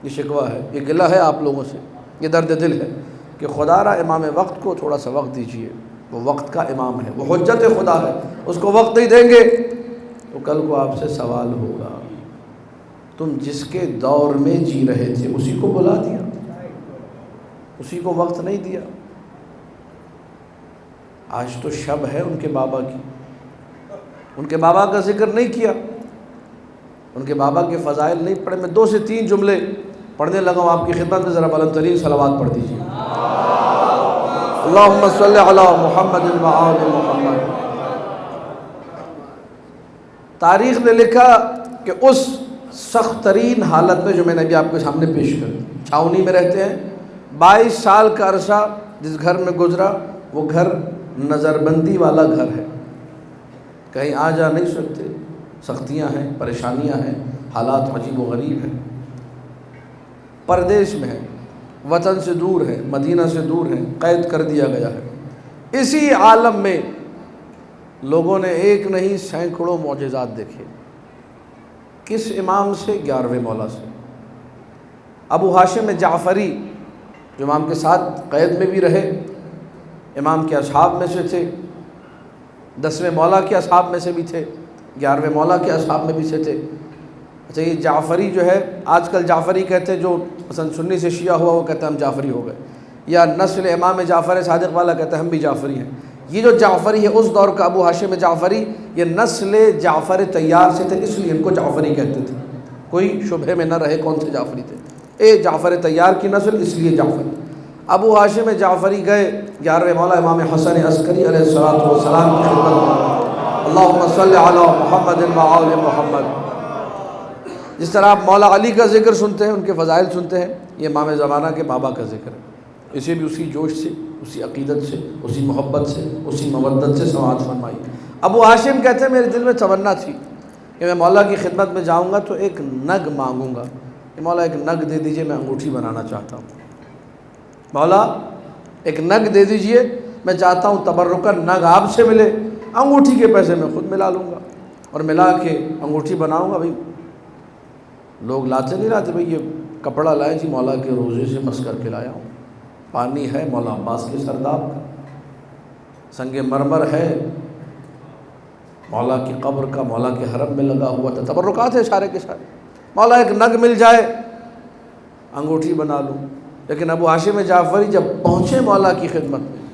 یہ شکوہ ہے، یہ گلہ ہے آپ لوگوں سے، یہ درد دل ہے کہ خدا را امام وقت کو تھوڑا سا وقت دیجیے، وہ وقت کا امام ہے، وہ حجت خدا ہے، اس کو وقت نہیں دیں گے تو کل کو آپ سے سوال ہوگا، تم جس کے دور میں جی رہے تھے اسی کو بلا دیا، اسی کو وقت نہیں دیا۔ آج تو شب ہے ان کے بابا کی، ان کے بابا کا ذکر نہیں کیا، ان کے بابا کے فضائل نہیں پڑھے۔ میں 2 سے 3 جملے پڑھنے لگا ہوں آپ کی خدمت میں، ذرا بلند ترین صلوات پڑھ دیجیے۔ اللہم صلی علی محمد و آل محمد۔ تاریخ نے لکھا کہ اس سخت ترین حالت میں جو میں نے ابھی آپ کے سامنے پیش کر دی، چھاؤنی میں رہتے ہیں، 22 سال کا عرصہ جس گھر میں گزرا وہ گھر نظر بندی والا گھر ہے، کہیں آ جا نہیں سکتے، سختیاں ہیں، پریشانیاں ہیں، حالات عجیب و غریب ہیں، پردیش میں ہے، وطن سے دور ہے، مدینہ سے دور ہے، قید کر دیا گیا ہے۔ اسی عالم میں لوگوں نے ایک نہیں سینکڑوں معجزات دیکھے۔ کس امام سے؟ 11ویں مولا سے، ابو ہاشم جعفری، جو امام کے ساتھ قید میں بھی رہے، امام کے اصحاب میں سے تھے، 10ویں مولا کے اصحاب میں سے بھی تھے، 11ویں مولا کے اصحاب میں بھی سے تھے۔ اچھا یہ جعفری جو ہے، آج کل جعفری کہتے ہیں، جو مثلا سنی سے شیعہ ہوا وہ کہتا ہے ہم جعفری ہو گئے، یا نسل امام جعفر صادق والا کہتا ہے ہم بھی جعفری ہیں۔ یہ جو جعفری ہے اس دور کا ابو ہاشم جعفری، یہ نسل جعفر طیار سے تھے، اس لیے ان کو جعفری کہتے تھے، کوئی شبہ میں نہ رہے کون سے جعفری تھے، جعفر طیار کی نسل، اس لیے جعفری۔ ابو ہاشم جعفری گئے 11ویں مولا امام حسن عسکری علیہ السلام کی خدمت میں، اللہم صلی علی محمد و آل محمد۔ جس طرح آپ مولا علی کا ذکر سنتے ہیں، ان کے فضائل سنتے ہیں، یہ امام زمانہ کے بابا کا ذکر ہے، اسے بھی اسی جوش سے، اسی عقیدت سے، اسی محبت سے، اسی مودت سے سماعت فرمائی۔ ابو ہاشم کہتے ہیں میرے دل میں تمنا تھی کہ میں مولا کی خدمت میں جاؤں گا تو ایک نگ مانگوں گا کہ مولا ایک نگ دے دیجئے، میں انگوٹھی بنانا چاہتا ہوں، مولا ایک نگ دے دیجئے، میں چاہتا ہوں تبرکاً نگ آپ سے ملے، انگوٹھی کے پیسے میں خود ملا لوں گا اور ملا کے انگوٹھی بناؤں گا۔ بھائی لوگ لاتے نہیں لاتے، بھائی یہ کپڑا لائے جی مولا کے روزے سے مس کر کے لایا ہوں، پانی ہے مولا عباس کے سرداب کا، سنگ مرمر ہے مولا کی قبر کا، مولا کے حرم میں لگا ہوا تھا، تبرکات ہے سارے کے سارے، مولا ایک نگ مل جائے انگوٹھی بنا لوں۔ لیکن ابو ہاشم جعفری جب پہنچے مولا کی خدمت میں،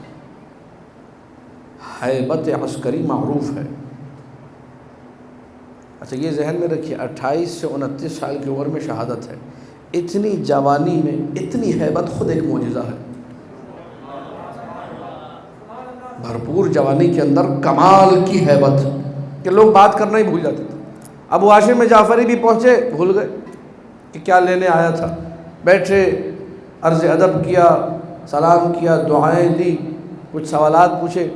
ہیبت عسکری معروف ہے۔ اچھا یہ ذہن میں رکھیے، 28 سے 29 سال کی عمر میں شہادت ہے، اتنی جوانی میں اتنی ہیبت خود ایک معجزہ ہے، بھرپور جوانی کے اندر کمال کی ہیبت کہ لوگ بات کرنا ہی بھول جاتے تھے۔ ابو ہاشم جعفری بھی پہنچے، بھول گئے کہ کیا لینے آیا تھا، بیٹھے، عرض ادب کیا، سلام کیا، دعائیں دی، کچھ سوالات پوچھے۔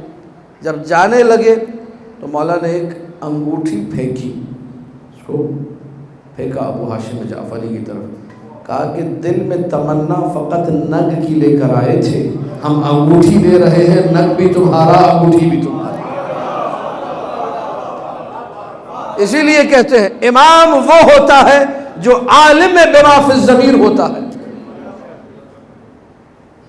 جب جانے لگے تو مولا نے ایک انگوٹھی پھینکی، اس کو پھینکا ابو ہاشم جعفری کی طرف، کہا کہ دل میں تمنا فقط نگ کی لے کر آئے تھے، ہم انگوٹھی دے رہے ہیں، نگ بھی تمہارا، انگوٹھی بھی تمہارا۔ اسی لیے کہتے ہیں امام وہ ہوتا ہے جو عالم بما فی الضمیر ہوتا ہے۔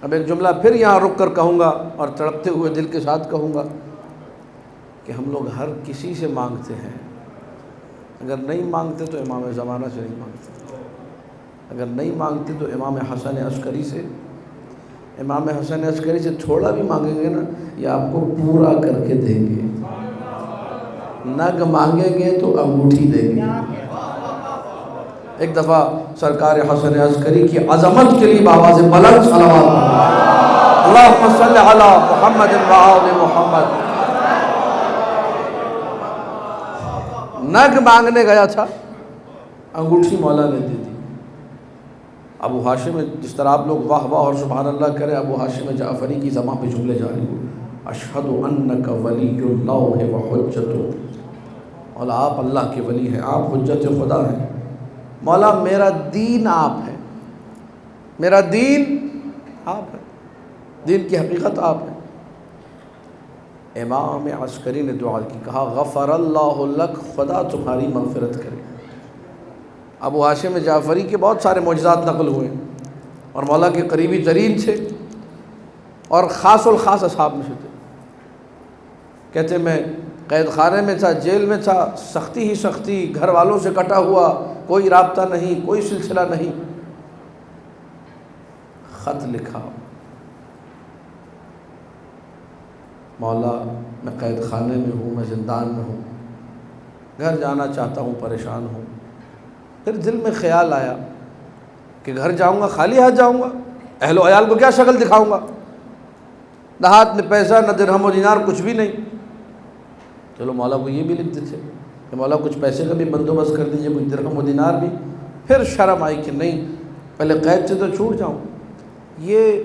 اب ایک جملہ پھر یہاں رک کر کہوں گا اور تڑپتے ہوئے دل کے ساتھ کہوں گا کہ ہم لوگ ہر کسی سے مانگتے ہیں، اگر نہیں مانگتے تو امام زمانہ سے نہیں مانگتے، اگر نہیں مانگتے تو امام حسن عسکری سے، امام حسن عسکری سے تھوڑا بھی مانگیں گے نا یہ آپ کو پورا کر کے دیں گے، نگ مانگیں گے تو انگوٹھی دیں گے۔ ایک دفعہ سرکار حسن عسکری کی عظمت کے لیے بآواز بلند صلوات، اللہم صلی علی محمد و آل محمد۔ نگ مانگنے گیا تھا، انگوٹھی مولا نے دے دی۔ ابو ہاشم، جس طرح آپ لوگ واہ واہ اور سبحان اللہ کریں، ابو ہاشم جعفری کی زبان پہ جملے جاری ہوئے، اشہد انک ولی اللہ و حجتہ، مولا آپ اللہ کے ولی ہیں، آپ حجت خدا ہیں، مولا میرا دین آپ ہے، میرا دین آپ ہے، دین کی حقیقت آپ ہے۔ امام عسکری نے دعا کی، کہا غفر اللہ لک، خدا تمہاری مغفرت کرے۔ ابو ہاشم جعفری کے بہت سارے معجزات نقل ہوئے اور مولا کے قریبی ترین تھے اور خاص الخاص اصحاب میں سے تھے۔ کہتے میں قید خانے میں تھا، جیل میں تھا، سختی ہی سختی، گھر والوں سے کٹا ہوا، کوئی رابطہ نہیں، کوئی سلسلہ نہیں، خط لکھا، مولا میں قید خانے میں ہوں، میں زندان میں ہوں، گھر جانا چاہتا ہوں، پریشان ہوں۔ پھر دل میں خیال آیا کہ گھر جاؤں گا خالی ہاتھ جاؤں گا، اہل و عیال کو کیا شکل دکھاؤں گا، نہ ہاتھ میں پیسہ، نہ درہم و دینار، کچھ بھی نہیں۔ چلو مولا کو یہ بھی لکھ دیتے کہ مولا کچھ پیسے کا بھی بندوبست کر دیجئے، کچھ درہم و دینار بھی۔ پھر شرم آئی کہ نہیں، پہلے قید سے تو چھوٹ جاؤں۔ یہ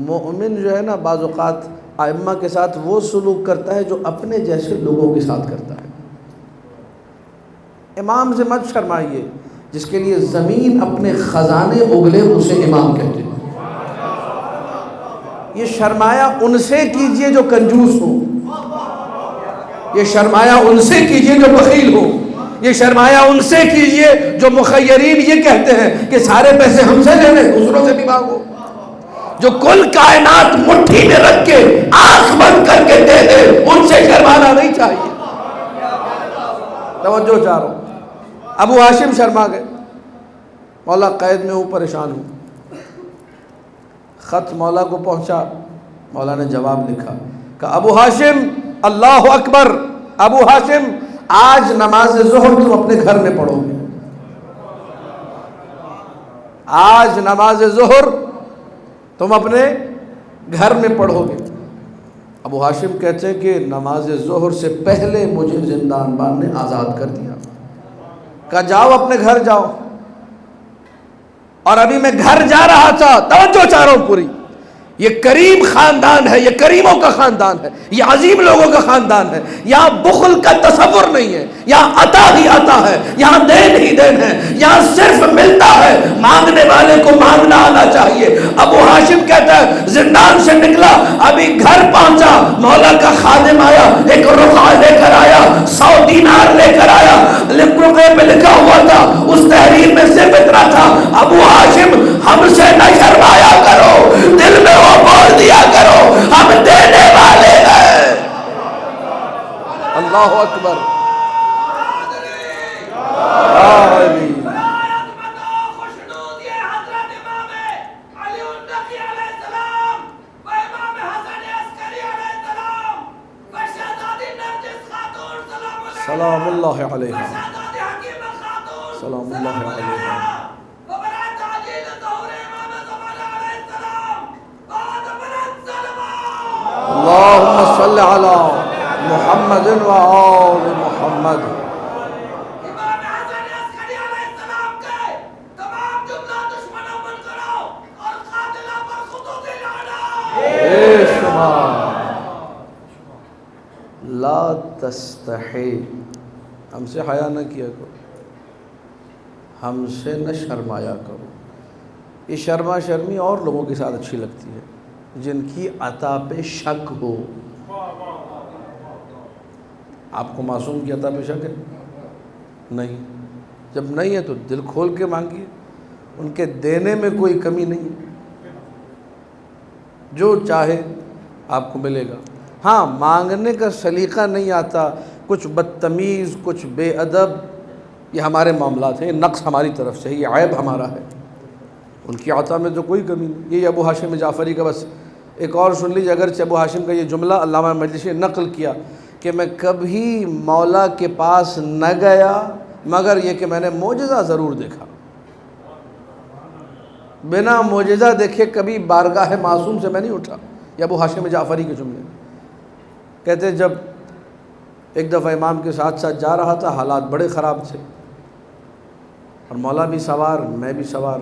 مومن جو ہے نا بعض اوقات ائمہ کے ساتھ وہ سلوک کرتا ہے جو اپنے جیسے لوگوں کے ساتھ کرتا ہے۔ امام سے مت شرمائیے، جس کے لیے زمین اپنے خزانے اگلے اسے امام کہتے ہیں۔ یہ شرمایا ان سے کیجئے جو کنجوس ہو، یہ شرمایا ان سے کیجئے جو بخیل ہو، یہ شرمایا ان سے کیجئے جو مخیرین یہ کہتے ہیں کہ سارے پیسے ہم سے لے لیں، دوسروں سے بھی مانگو، جو کل کائنات مٹھی میں رکھ کے آنکھ بند کر کے دے دے، ان سے شرمانا نہیں چاہیے۔ توجہ چاہ رہا ہوں، ابو ہاشم شرما گئے، مولا قید میں ہوں، پریشان ہوں۔ خط مولا کو پہنچا، مولا نے جواب لکھا کہ ابو ہاشم اللہ اکبر، ابو ہاشم آج نماز ظہر تم اپنے گھر میں پڑھو گے، آج نماز ظہر تم اپنے گھر میں پڑھو گے۔ ابو ہاشم کہتے ہیں کہ نماز ظہر سے پہلے مجھے زندان بان نے آزاد کر دیا، کہا جاؤ اپنے گھر جاؤ، اور ابھی میں گھر جا رہا تھا، توجہ چاہ رہا ہوں پوری، یہ کریم خاندان ہے، یہ کریموں کا خاندان ہے، یہ عظیم لوگوں کا خاندان ہے، یہاں بخل کا تصور نہیں ہے، یہاں عطا ہی عطا ہے، یہاں دین ہی دین ہے، یہاں صرف ملتا ہے، مانگنے والے کو مانگنا آنا چاہیے۔ ابو ہاشم کہتا ہے زندان سے نکلا، ابھی گھر پہنچا، مولا کا خادم آیا، ایک رقعہ لے کر آیا، 100 دینار لے کر آیا، رقعے پہ لکھا ہوا تھا، اس تحریر میں صرف اتنا تھا، ابو ہاشم ہم سے نہ شرمایا کرو، دل میں وہ بول دیا کرو ہم دینے والے ہیں۔ اللہ اکبر، سلام اللہ علیہ، سلام اللہ علیہ۔ اللہم صل علی محمد و آل محمد۔ بے شمار لا تستحی، ہم سے حیا نہ کیا کرو، ہم سے نہ شرمایا کرو۔ یہ شرما شرمی اور لوگوں کے ساتھ اچھی لگتی ہے جن کی عطا پہ شک ہو۔ آپ کو معصوم کی عطا پہ شک ہے؟ نہیں، جب نہیں ہے تو دل کھول کے مانگیے، ان کے دینے میں کوئی کمی نہیں ہے، جو چاہے آپ کو ملے گا۔ ہاں، مانگنے کا سلیقہ نہیں آتا، کچھ بدتمیز، کچھ بے ادب، یہ ہمارے معاملات ہیں، یہ نقص ہماری طرف سے ہے، یہ عیب ہمارا ہے، ان کی عطا میں تو کوئی کمی نہیں۔ یہ ابو ہاشم جعفری کا بس ایک اور سن لیجیے، اگرچہ ابو ہاشم کا یہ جملہ علامہ مجلسی نے نقل کیا کہ میں کبھی مولا کے پاس نہ گیا مگر یہ کہ میں نے معجزہ ضرور دیکھا، بنا معجزہ دیکھے کبھی بارگاہ معصوم سے میں نہیں اٹھا۔ یہ ابو ہاشم جعفری کے جملے کہتے ہیں جب ایک دفعہ امام کے ساتھ ساتھ جا رہا تھا، حالات بڑے خراب تھے اور مولا بھی سوار، میں بھی سوار،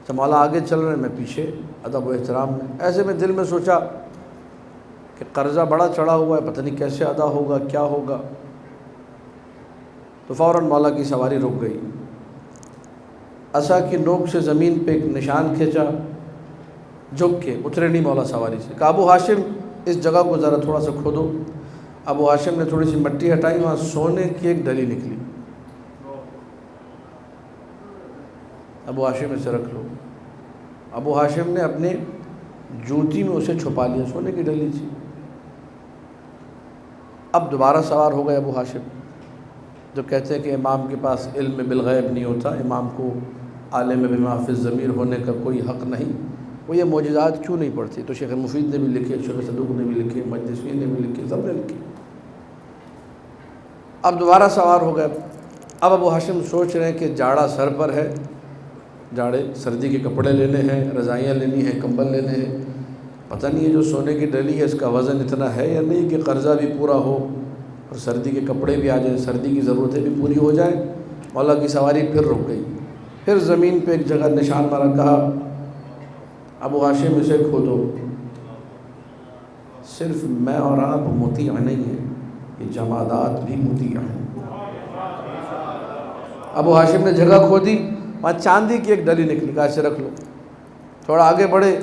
جب مولا آگے چل رہے ہیں میں پیچھے ادب و احترام میں، ایسے میں دل میں سوچا کہ قرضہ بڑا چڑھا ہوا ہے، پتہ نہیں کیسے ادا ہوگا، کیا ہوگا، تو فوراً مولا کی سواری رک گئی، عصا کی نوک سے زمین پہ ایک نشان کھینچا، جھک کے اترے نہیں مولا سواری سے، کہا ابو ہاشم اس جگہ کو ذرا تھوڑا سا کھودو۔ ابو ہاشم نے تھوڑی سی مٹی ہٹائی، وہاں سونے کی ایک ڈلی نکلی، ابو ہاشم اسے رکھ لو۔ ابو ہاشم نے اپنے جوتی میں اسے چھپا لیا، سونے کی ڈلی تھی۔ اب دوبارہ سوار ہو گئے ابو ہاشم، جو کہتے ہیں کہ امام کے پاس علم بالغیب نہیں ہوتا، امام کو عالم بما فی الضمیر ہونے کا کوئی حق نہیں، وہ یہ معجزات کیوں نہیں پڑھتے؟ تو شیخ مفید نے بھی لکھے، شیخ صدوق نے بھی لکھے، مجلسی نے بھی لکھے، سب نے لکھے۔ اب دوبارہ سوار ہو گئے، اب ابو ہاشم سوچ رہے ہیں کہ جاڑا سر پر ہے، جاڑے سردی کے کپڑے لینے ہیں، رضائیاں لینی ہیں، کمبل لینے ہیں، پتہ نہیں ہے جو سونے کی ڈلی ہے اس کا وزن اتنا ہے یا نہیں کہ قرضہ بھی پورا ہو اور سردی کے کپڑے بھی آ جائیں، سردی کی ضرورتیں بھی پوری ہو جائیں۔ مولا کی سواری پھر رک گئی، پھر زمین پہ ایک جگہ نشان مارا، کہا ابو ہاشم اسے کھودو۔ صرف میں اور آپ مطیع نہیں ہیں، یہ جمادات بھی مطیع ہیں۔ ابو ہاشم نے جگہ کھودی، وہاں چاندی کی ایک ڈلی نکلی، کہا اسے رکھ لو۔ تھوڑا آگے بڑھے،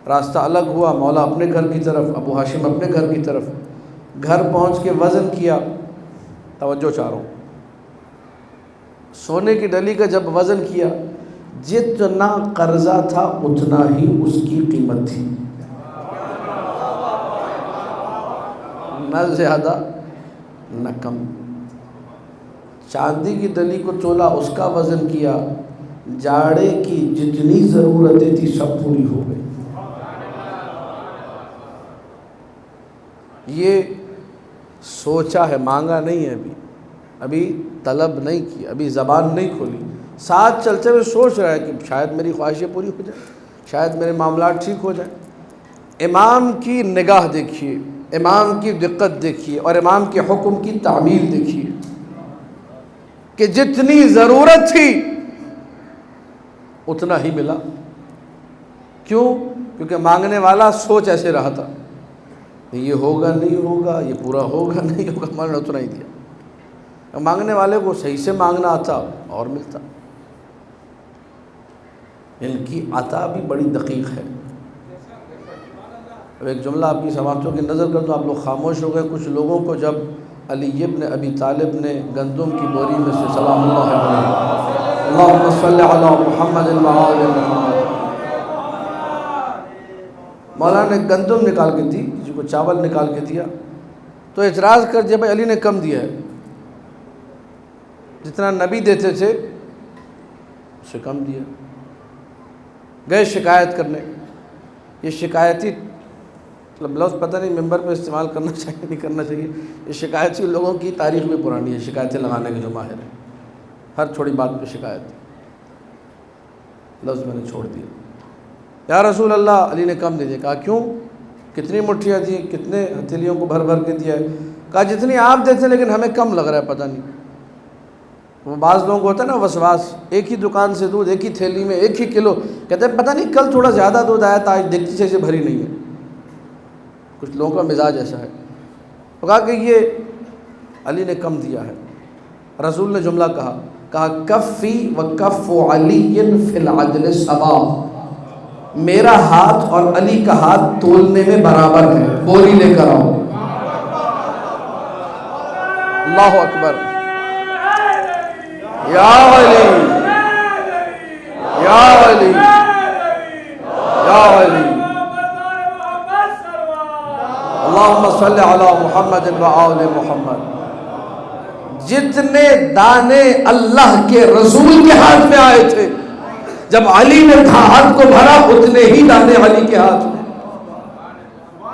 راستہ الگ ہوا، مولا اپنے گھر کی طرف، ابو ہاشم اپنے گھر کی طرف۔ گھر پہنچ کے وزن کیا، توجہ چاہ رہا ہوں، سونے کی ڈلی کا جب وزن کیا، جتنا قرضہ تھا اتنا ہی اس کی قیمت تھی، نہ زیادہ نہ کم۔ چاندی کی ڈلی کو تولا، اس کا وزن کیا، جاڑے کی جتنی ضرورتیں تھی سب پوری ہو گئی۔ یہ سوچا ہے، مانگا نہیں ہے، ابھی طلب نہیں کی، ابھی زبان نہیں کھولی، ساتھ چلتے ہوئے سوچ رہا ہے کہ شاید میری خواہشیں پوری ہو جائیں، شاید میرے معاملات ٹھیک ہو جائیں۔ امام کی نگاہ دیکھیے، امام کی دقت دیکھیے، اور امام کے حکم کی تعمیل دیکھیے کہ جتنی ضرورت تھی اتنا ہی ملا۔ کیوں؟ کیونکہ مانگنے والا سوچ ایسے رہا تھا، یہ ہوگا نہیں ہوگا، یہ پورا ہوگا نہیں ہوگا، میں نے اتنا ہی دیا۔ مانگنے والے کو صحیح سے مانگنا آتا اور ملتا۔ ان کی عطا بھی بڑی دقیق ہے۔ اب ایک جملہ آپ کی سماعتوں کی نظر کر دو، آپ لوگ خاموش ہو گئے۔ کچھ لوگوں کو جب علی ابن ابی طالب نے گندم کی بوری میں سے سلام اللہ علیہ اللہم صلی علی محمد و آل محمد، مولانا نے گندم نکال کے دی، کسی کو چاول نکال کے دیا تو اعتراض کر دیا بھائی علی نے کم دیا ہے، جتنا نبی دیتے تھے اس سے کم دیا۔ گئے شکایت کرنے۔ یہ شکایتی لفظ پتہ نہیں ممبر پہ استعمال کرنا چاہیے نہیں کرنا چاہیے، یہ شکایتی لوگوں کی تاریخ بھی پرانی ہے، شکایتیں لگانے کے جو ماہر ہیں، ہر چھوٹی بات پہ شکایت، لفظ میں نے چھوڑ دیا۔ یا رسول اللہ، علی نے کم دے دیا۔ کہا کیوں؟ کتنی مٹھیاں دی، کتنے ہتھیلیوں کو بھر بھر کے دیا ہے؟ کہا جتنی آپ دیتے لیکن ہمیں کم لگ رہا ہے، پتہ نہیں۔ وہ بعض لوگوں کو ہوتا ہے نا وسواس، ایک ہی دکان سے دودھ، ایک ہی تھیلی میں، ایک ہی کلو، کہتے ہیں پتہ نہیں کل تھوڑا زیادہ دودھ آیا تھا، آج دیکھتی سے بھری نہیں ہے۔ کچھ لوگوں کا مزاج ایسا ہے۔ تو کہا کہ یہ علی نے کم دیا ہے۔ رسول نے جملہ کہا کفی و کف علی فی العدل سوا، میرا ہاتھ اور علی کا ہاتھ تولنے میں برابر ہے، بوری لے کر آؤ۔ اللہ اکبر۔ یا علی یا علی یا علی، اللہم صلی علی محمد و آل محمد۔ جتنے دانے اللہ کے رسول کے ہاتھ میں آئے تھے، جب علی نے ہاتھ کو بھرا اتنے ہی دانے علی کے ہاتھ میں۔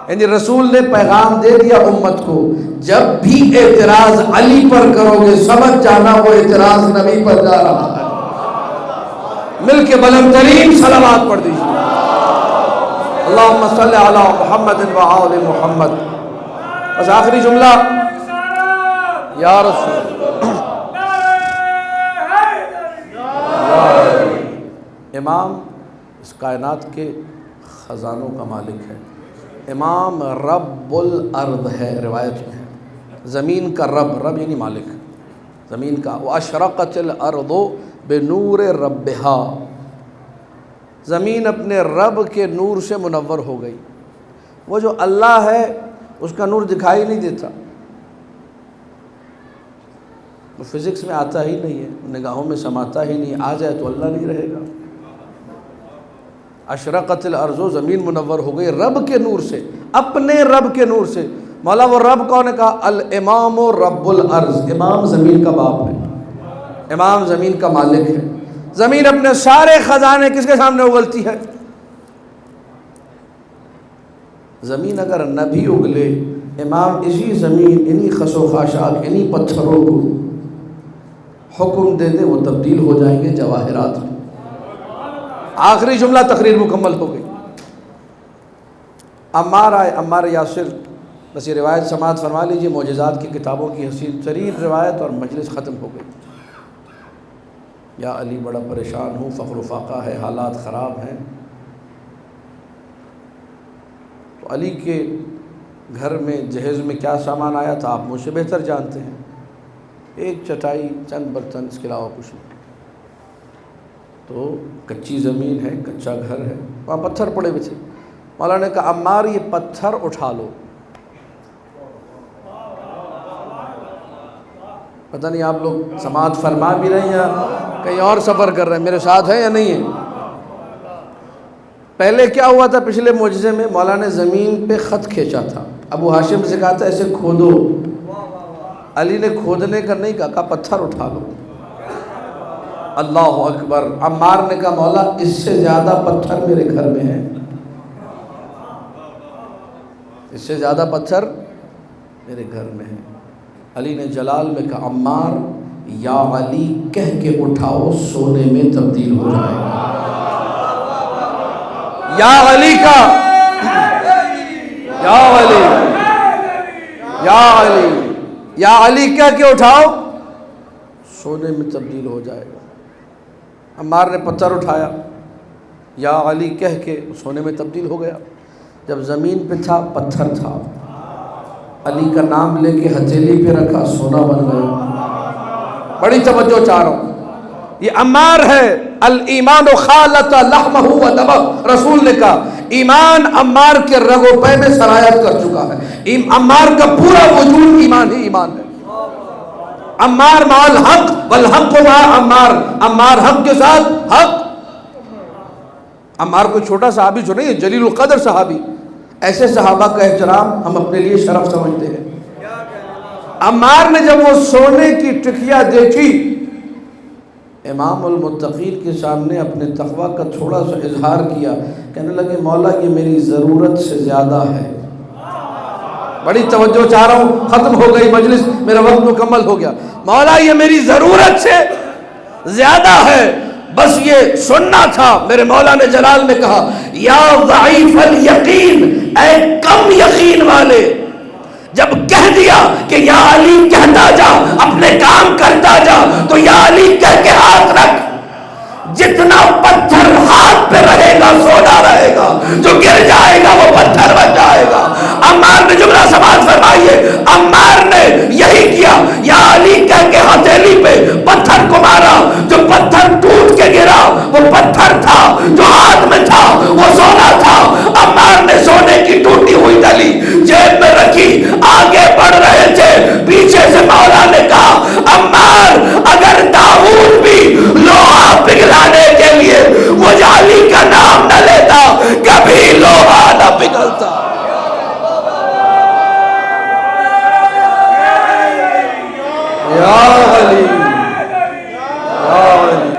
یعنی رسول نے پیغام دے دیا امت کو، جب بھی اعتراض علی پر کرو گے سمجھ جانا وہ اعتراض نبی پر جا رہا ہے۔ مل کے بلند ترین صلوات پڑھ دیجیے، اللہم صلی علی محمد و آل محمد۔ بس آخری جملہ، یا رسول امام اس کائنات کے خزانوں کا مالک ہے، امام رب الارض ہے، روایت میں ہے زمین کا رب، رب یعنی مالک، زمین کا۔ واشرقت الارض بنور ربہا، زمین اپنے رب کے نور سے منور ہو گئی۔ وہ جو اللہ ہے اس کا نور دکھائی نہیں دیتا، وہ فزکس میں آتا ہی نہیں ہے، نگاہوں میں سماتا ہی نہیں، آ جائے تو اللہ نہیں رہے گا۔ اشرقت الارض، زمین منور ہو گئی رب کے نور سے، اپنے رب کے نور سے۔ مولا وہ رب کون ہے؟ کہا الامام رب الارض، امام زمین کا باپ ہے، امام زمین کا مالک ہے۔ زمین اپنے سارے خزانے کس کے سامنے اگلتی ہے؟ زمین اگر نہ بھی اگلے، امام اسی زمین، انہی خس و خاشاک، انہی پتھروں کو حکم دے دے، وہ تبدیل ہو جائیں گے جواہرات میں۔ آخری جملہ، تقریر مکمل ہو گئی۔ عمار آئے، عمار یاسر، بس یہ روایت سماعت فرما لیجیے، معجزات کی کتابوں کی حسین ترین روایت، اور مجلس ختم ہو گئی۔ یا علی بڑا پریشان ہوں، فقر و فاقہ ہے، حالات خراب ہیں۔ تو علی کے گھر میں جہیز میں کیا سامان آیا تھا آپ مجھ سے بہتر جانتے ہیں، ایک چٹائی، چند برتن، اس کے علاوہ کچھ نہیں۔ تو کچی زمین ہے، کچا گھر ہے، وہاں پتھر پڑے ہوئے تھے۔ مولانا نے کہا عمار یہ پتھر اٹھا لو۔ پتہ نہیں آپ لوگ سماعت فرما بھی رہے ہیں یا کہیں اور سفر کر رہے ہیں، میرے ساتھ ہیں یا نہیں ہیں؟ پہلے کیا ہوا تھا پچھلے معجزے میں؟ مولانا نے زمین پہ خط کھینچا تھا، ابو ہاشم سے کہا تھا ایسے کھودو، علی نے کھودنے کا نہیں کہا پتھر اٹھا لو. اللہ اکبر. عمار نے کہا مولا اس سے زیادہ پتھر میرے گھر میں ہیں، اس سے زیادہ پتھر میرے گھر میں ہیں. علی نے جلال میں کہا عمار یا علی کہہ کے اٹھاؤ سونے میں تبدیل ہو جائے گا. یا علی کا یا علی یا علی یا علی کہہ کے اٹھاؤ سونے میں تبدیل ہو جائے گا. عمار نے پتھر اٹھایا، یا علی کہہ کے سونے میں تبدیل ہو گیا. جب زمین پہ تھا پتھر تھا، علی کا نام لے کے ہتھیلی پہ رکھا سونا بن گیا. بڑی توجہ چاہ رہا ہوں، یہ عمار ہے. الایمان خالط لحمہ و دمہ، رسول نے کہا ایمان عمار کے رگ و پے میں سرایت کر چکا ہے. عمار کا پورا وجود ایمان ہی ایمان ہے. عمار مع الحق والحق مع عمار، عمار حق کے ساتھ حق. عمار کوئی چھوٹا صحابی جو نہیں ہے، جلیل القدر صحابی. ایسے صحابہ کا احترام ہم اپنے لیے شرف سمجھتے ہیں. عمار نے جب وہ سونے کی ٹکیا دیکھی، امام المتقین کے سامنے اپنے تقویٰ کا تھوڑا سا اظہار کیا. کہنے لگے مولا یہ میری ضرورت سے زیادہ ہے. بڑی توجہ چاہ رہا ہوں، ختم ہو گئی مجلس، میرا وقت مکمل ہو گیا. مولا یہ میری ضرورت سے زیادہ ہے، بس یہ سننا تھا. میرے مولا نے جلال میں کہا یا ضعیف الیقین، اے کم یقین والے. جب کہہ دیا کہ یا علی کہتا جا، اپنے کام کرتا جا، تو یا علی کہہ کے ہاتھ رکھ. جتنا پتھر ہاتھ پہ رہے گا سونا رہے گا، جو گر جائے گا وہ پتھر بن جائے گا. عمار نے جملہ سماعت فرمائیے، عمار نے یہی کیا. یا علی کہہ کے ہتھیلی پہ پتھر کو مارا. جو پتھر ٹوٹ کے گرا وہ پتھر تھا، جو ہاتھ میں تھا وہ سونا تھا. عمار نے سونے کی ٹوٹی ہوئی ڈلی جیب میں رکھی، آگے بڑھ رہے تھے. پیچھے سے مولا نے کہا عمار اگر داؤد بھی لوہا پگھلانے کے لیے مجھ علی کا نام نہ لیتا کبھی لوہا نہ پگھلتا. یا علی یا علی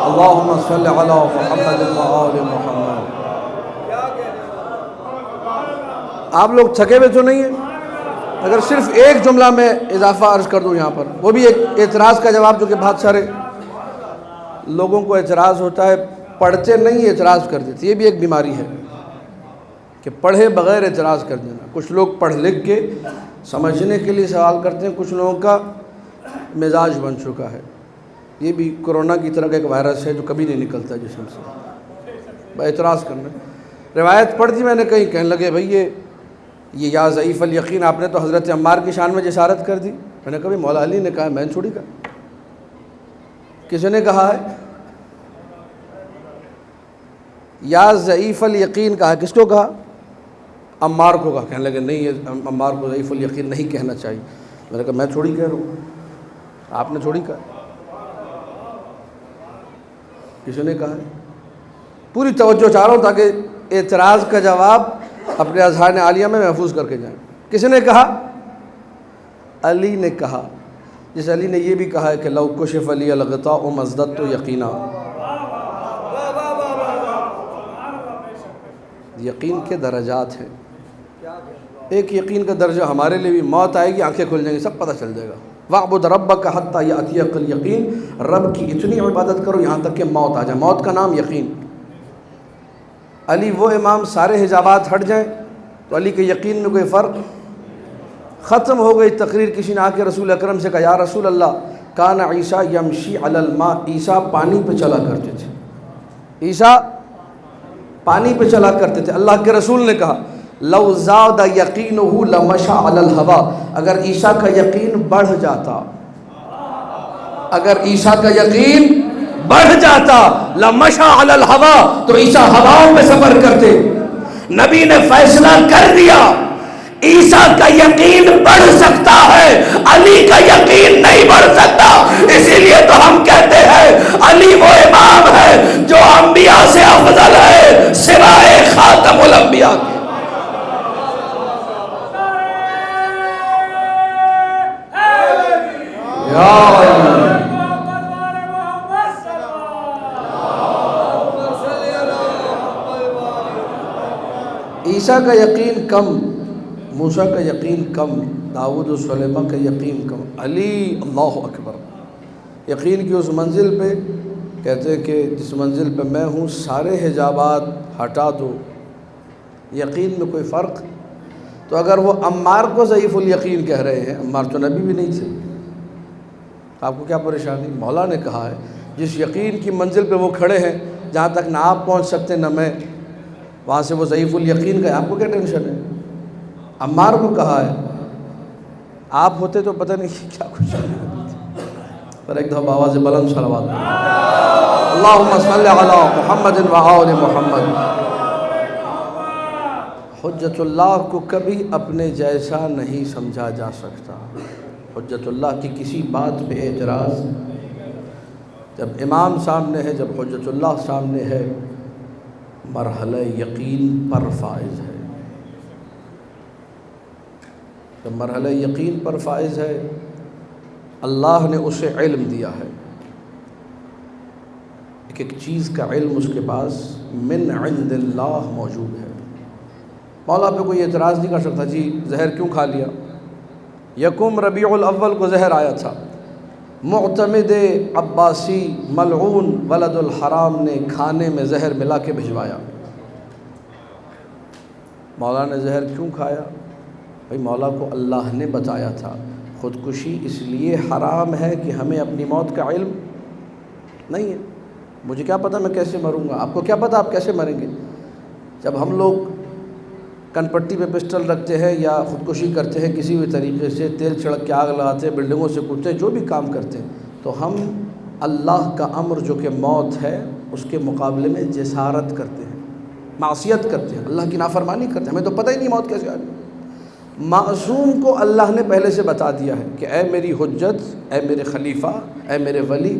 اللہم صل علی محمد و آل محمد. آپ لوگ تھکے ہوئے تو نہیں ہیں؟ اگر صرف ایک جملہ میں اضافہ عرض کر دوں یہاں پر، وہ بھی ایک اعتراض کا جواب، جو کہ بہت سارے لوگوں کو اعتراض ہوتا ہے، پڑھتے نہیں اعتراض کر دیتے. یہ بھی ایک بیماری ہے کہ پڑھے بغیر اعتراض کر دینا. کچھ لوگ پڑھ لکھ کے سمجھنے کے لیے سوال کرتے ہیں، کچھ لوگوں کا مزاج بن چکا ہے. یہ بھی کورونا کی طرح کا ایک وائرس ہے جو کبھی نہیں نکلتا جسم سے، اعتراض کرنا. روایت پڑھ دی میں نے کہیں، کہنے لگے بھئی یہ یا ضعیف الیقین آپ نے تو حضرت عمار کی شان میں جسارت کر دی. میں نے کہا مولا علی نے کہا، میں نے چھوڑی کہا. کسی نے کہا ہے یا ضعیف الیقین کہا، کس کو کہا؟ عمار کو کہا. کہنے لگے نہیں، یہ عمار کو ضعیف الیقین نہیں کہنا چاہیے. میں نے کہا میں تھوڑی کہہ رہا ہوں، آپ نے تھوڑی کہا، کسی نے کہا ہے. پوری توجہ چاہ رہا ہوں تاکہ اعتراض کا جواب اپنے اذہان عالیہ میں محفوظ کر کے جائیں. کسی نے کہا؟ علی نے کہا. جس علی نے یہ بھی کہا ہے کہ لو کشف علی الغطاء مزددت یقینا. یقین کے درجات ہیں. ایک یقین کا درجہ ہمارے لیے بھی، موت آئے گی آنکھیں کھل جائیں گی، سب پتہ چل جائے گا. وَاعْبُدْ رَبَّكَ حَتَّى يَأْتِيَكَ الْيَقِينُ، رب کی اتنی عبادت کرو یہاں تک کہ موت آ جائے. موت کا نام یقین. علی وہ امام سارے حجابات ہٹ جائیں تو علی کے یقین میں کوئی فرق ختم ہو گئی. تقریر کسی نے آ کے رسول اکرم سے کہا یا رسول اللہ کان عیسیٰ یمشی علی الماء، عیسیٰ پانی پہ چلا کرتے تھے، عیسیٰ پانی پہ چلا کرتے تھے. اللہ کے رسول نے کہا لو زاد یقینہ لمشى علی الہوا، اگر عیسیٰ کا یقین بڑھ جاتا، اگر عیسیٰ کا یقین بڑھ جاتا لمشى علی الہوا، تو عیسیٰ ہواؤں پہ سفر کرتے. نبی نے فیصلہ کر دیا عیسیٰ کا یقین بڑھ سکتا ہے، علی کا یقین نہیں بڑھ سکتا. اسی لیے تو ہم کہتے ہیں علی وہ امام ہے جو انبیاء سے افضل ہے سوائے خاتم الانبیاء کے. عیسیٰ کا یقین کم، موسیٰ کا یقین کم، داؤد و سلیمان کا یقین کم، علی اللہ اکبر، یقین کی اس منزل پہ کہتے ہیں کہ جس منزل پہ میں ہوں سارے حجابات ہٹا دو، یقین میں کوئی فرق؟ تو اگر وہ عمار کو ضعیف الیقین کہہ رہے ہیں، عمار تو نبی بھی نہیں تھے، آپ کو کیا پریشانی؟ مولا نے کہا ہے جس یقین کی منزل پہ وہ کھڑے ہیں جہاں تک نہ آپ پہنچ سکتے نہ میں، وہاں سے وہ ضعیف الیقین کا ہے، آپ کو کیا ٹینشن ہے؟ عمار کو کہا ہے، آپ ہوتے تو پتہ نہیں کیا کچھ ہے۔ پر ایک دفعہ آواز بلند صلوات اللہم صلی علی محمد و آل محمد۔ حجت اللہ کو کبھی اپنے جیسا نہیں سمجھا جا سکتا۔ حجت اللہ کی کسی بات پہ اعتراض، جب امام سامنے ہے، جب حجت اللہ سامنے ہے، مرحلہ یقین پر فائز ہے۔ جب مرحلہ یقین پر فائز ہے، اللہ نے اسے علم دیا ہے، ایک چیز کا علم اس کے پاس من عند اللہ موجود ہے۔ مولا پہ کوئی اعتراض نہیں کر سکتا جی زہر کیوں کھا لیا؟ یکم ربیع الاول کو زہر آیا تھا، معتمد عباسی ملعون ولد الحرام نے کھانے میں زہر ملا کے بھجوایا۔ مولا نے زہر کیوں کھایا؟ بھائی مولا کو اللہ نے بتایا تھا خودکشی اس لیے حرام ہے کہ ہمیں اپنی موت کا علم نہیں ہے۔ مجھے کیا پتہ میں کیسے مروں گا، آپ کو کیا پتہ آپ کیسے مریں گے؟ جب ہم لوگ کن پٹی پہ پسٹل رکھتے ہیں یا خودکشی کرتے ہیں کسی بھی طریقے سے، تیل چھڑک کے آگ لگاتے ہیں، بلڈنگوں سے کودتے ہیں، جو بھی کام کرتے ہیں، تو ہم اللہ کا امر جو کہ موت ہے اس کے مقابلے میں جسارت کرتے ہیں، معصیت کرتے ہیں، اللہ کی نافرمانی کرتے ہیں، ہمیں تو پتہ ہی نہیں موت کیسے آ گئی۔ معصوم کو اللہ نے پہلے سے بتا دیا ہے کہ اے میری حجت، اے میرے خلیفہ، اے میرے ولی،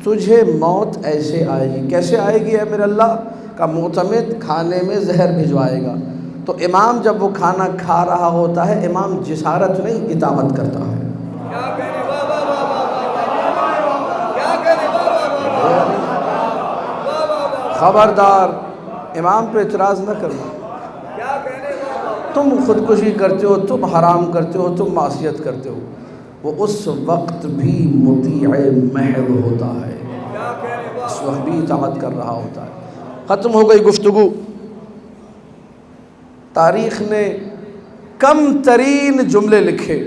تجھے موت ایسے آئے گی۔ کیسے آئے گی اے میرے اللہ؟ کا معتمد کھانے میں زہر بھجوائے گا۔ تو امام جب وہ کھانا کھا رہا ہوتا ہے، امام جسارت نہیں اطاعت کرتا ہے۔ خبردار امام پہ اعتراض نہ کرنا۔ تم خودکشی کرتے ہو، تم حرام کرتے ہو، تم معصیت کرتے ہو، وہ اس وقت بھی مطیع محض ہوتا ہے، اس وقت بھی اطاعت کر رہا ہوتا ہے۔ ختم ہو گئی گفتگو۔ تاریخ نے کم ترین جملے لکھے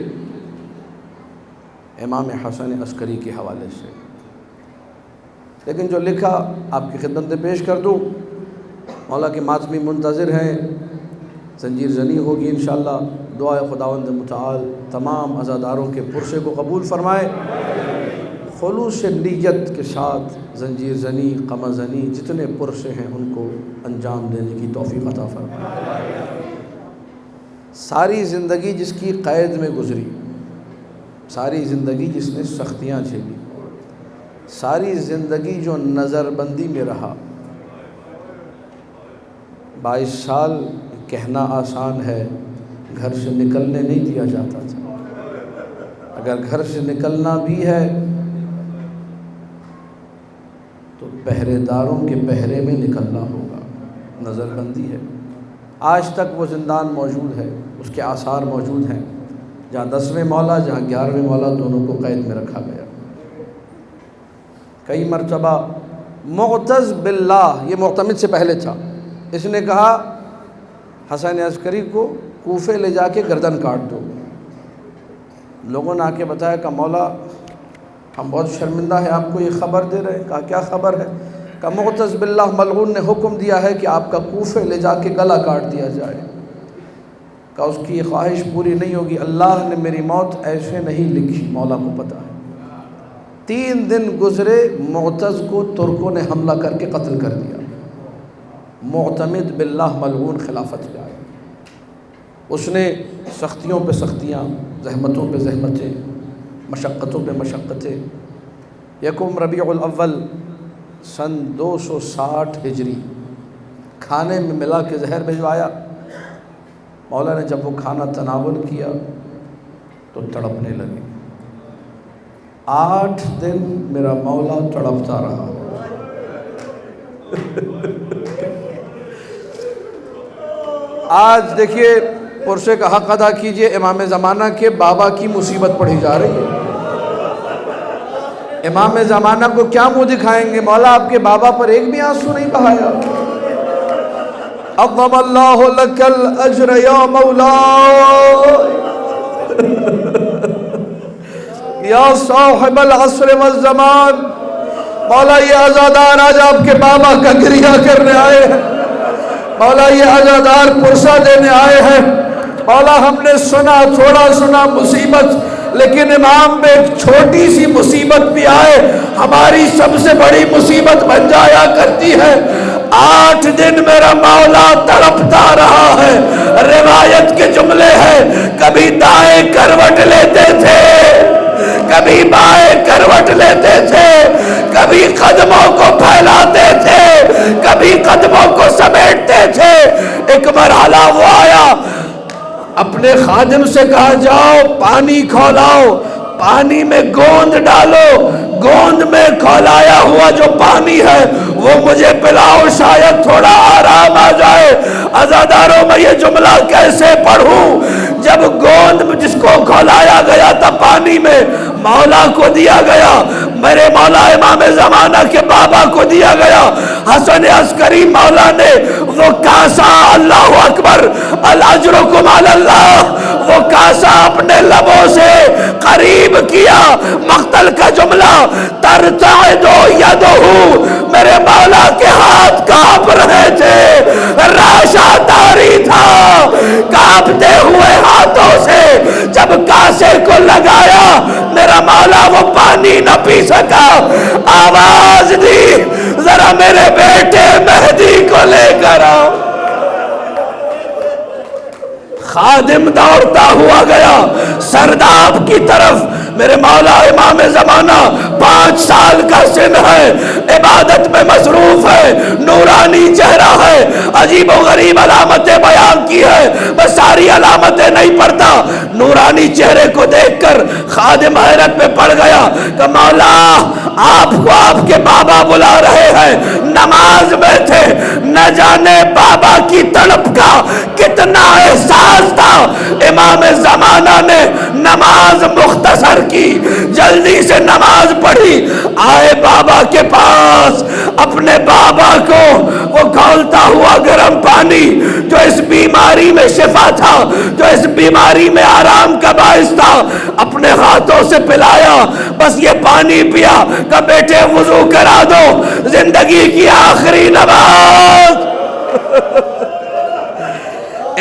امام حسن عسکری کے حوالے سے، لیکن جو لکھا آپ کی خدمت میں پیش کر دوں۔ مولا کے ماتمی منتظر ہیں، زنجیر زنی ہوگی انشاءاللہ۔ دعا خداوند متعال تمام عزاداروں کے پرسے کو قبول فرمائے، خلوص نیت کے ساتھ زنجیر زنی، قمع زنی جتنے پرسے ہیں ان کو انجام دینے کی توفیق عطا فرمائے۔ ساری زندگی جس کی قید میں گزری، ساری زندگی جس نے سختیاں جھیلی، ساری زندگی جو نظر بندی میں رہا، 22 سال کہنا آسان ہے، گھر سے نکلنے نہیں دیا جاتا تھا۔ اگر گھر سے نکلنا بھی ہے تو پہرے داروں کے پہرے میں نکلنا ہوگا، نظر بندی ہے۔ آج تک وہ زندان موجود ہے، اس کے آثار موجود ہیں، جہاں 10ویں مولا، جہاں 11ویں مولا، دونوں کو قید میں رکھا گیا۔ کئی مرتبہ معتز باللہ، یہ معتمد سے پہلے تھا، اس نے کہا حسن عسکری کو کوفے لے جا کے گردن کاٹ دو۔ لوگوں نے آ کے بتایا کہ مولا ہم بہت شرمندہ ہیں آپ کو یہ خبر دے رہے ہیں۔ کہا کیا خبر ہے؟ کہ معتز باللہ ملعون نے حکم دیا ہے کہ آپ کا کوفے لے جا کے گلا کاٹ دیا جائے۔ کہ اس کی یہ خواہش پوری نہیں ہوگی، اللہ نے میری موت ایسے نہیں لکھی، مولا کو پتہ ہے۔ 3 دن گزرے، معتز کو ترکوں نے حملہ کر کے قتل کر دیا۔ معتمد باللہ ملعون خلافت پہ آیا۔ اس نے سختیوں پہ سختیاں، زحمتوں پہ زحمتیں، مشقتوں پہ مشقتیں۔ یکم ربیع الاول سن 260 ہجری کھانے میں ملا کے زہر بھجوایا۔ مولا نے جب وہ کھانا تناول کیا تو تڑپنے لگے۔ 8 دن میرا مولا تڑپتا رہا۔ آج دیکھیے پرسے کا حق ادا کیجئے، امام زمانہ کے بابا کی مصیبت پڑھی جا رہی ہے۔ امام زمانہ کو کیا منہ دکھائیں گے؟ مولا آپ کے بابا پر ایک بھی آنسو نہیں بہایا۔ عظم اللہ لک الاجر یا مولا یا صاحب العصر والزمان۔ مولا یہ عزادار آج آپ کے بابا کا گریہ کرنے آئے ہیں، مولا یہ عزادار پرسہ دینے آئے ہیں۔ مولا ہم نے سنا، تھوڑا سنا مصیبت، لیکن امام میں ایک چھوٹی سی مصیبت بھی آئے ہماری سب سے بڑی مصیبت بن جایا کرتی ہے۔ 8 دن میرا مولا تڑپتا رہا ہے۔ روایت کے جملے ہیں، کبھی دائیں کروٹ لیتے تھے، کبھی بائیں کروٹ لیتے تھے، کبھی قدموں کو پھیلاتے تھے، کبھی قدموں کو سمیٹتے تھے۔ ایک مرحلہ وہ آیا، اپنے خادم سے کہا جاؤ پانی کھولاؤ، پانی میں گوند ڈالو، گوند میں کھولایا ہوا جو پانی ہے وہ مجھے پلاؤ، شاید تھوڑا آرام آ جائے۔ عزاداروں میں یہ جملہ کیسے پڑھوں؟ جب گوند جس کو کھولایا گیا تھا پانی میں مولا کو دیا گیا، میرے مولا امام زمانہ کے بابا کو دیا گیا، حسن عسکری مولا نے وہ کاسا، اللہ اکبر، الاجرکم علی اللہ، وہ کاسا اپنے لبوں سے قریب کیا۔ مقتل کا جملہ ترتعد یدہ، میرے مولا کے ہاتھ کانپ رہے تھے، راشا تاری تھا، کانپتے ہوئے ہاتھوں سے جب کاسے کو لگایا میرا مولا وہ پانی نہ پی سکا، آواز دی ذرا میرے بیٹے مہدی کو لے کر آؤ۔ خادم دوڑتا ہوا گیا سرداب کی طرف، میرے مولا امام زمانہ 5 سال کا سن ہے، عبادت میں مصروف ہے، نورانی چہرہ ہے، عجیب و غریب علامتیں بیان کی ہے، میں ساری علامتیں نہیں پڑھتا۔ نورانی چہرے کو دیکھ کر خادم حیرت میں پڑ گیا کہ مولا آپ کو آپ کے بابا بلا رہے ہیں، نماز میں تھے، نہ جانے بابا کی تڑپ کا کتنا احساس تھا۔ امام زمانہ نے نماز مختصر کی، جلدی سے نماز پڑھی، آئے بابا کے پاس، اپنے بابا کو وہ کھولتا ہوا گرم پانی جو اس بیماری میں شفا تھا، جو اس بیماری میں آرام کا باعث تھا، اپنے ہاتھوں سے پلایا۔ بس یہ پانی پیا کہ بیٹے وضو کرا دو، زندگی کی آخری نماز۔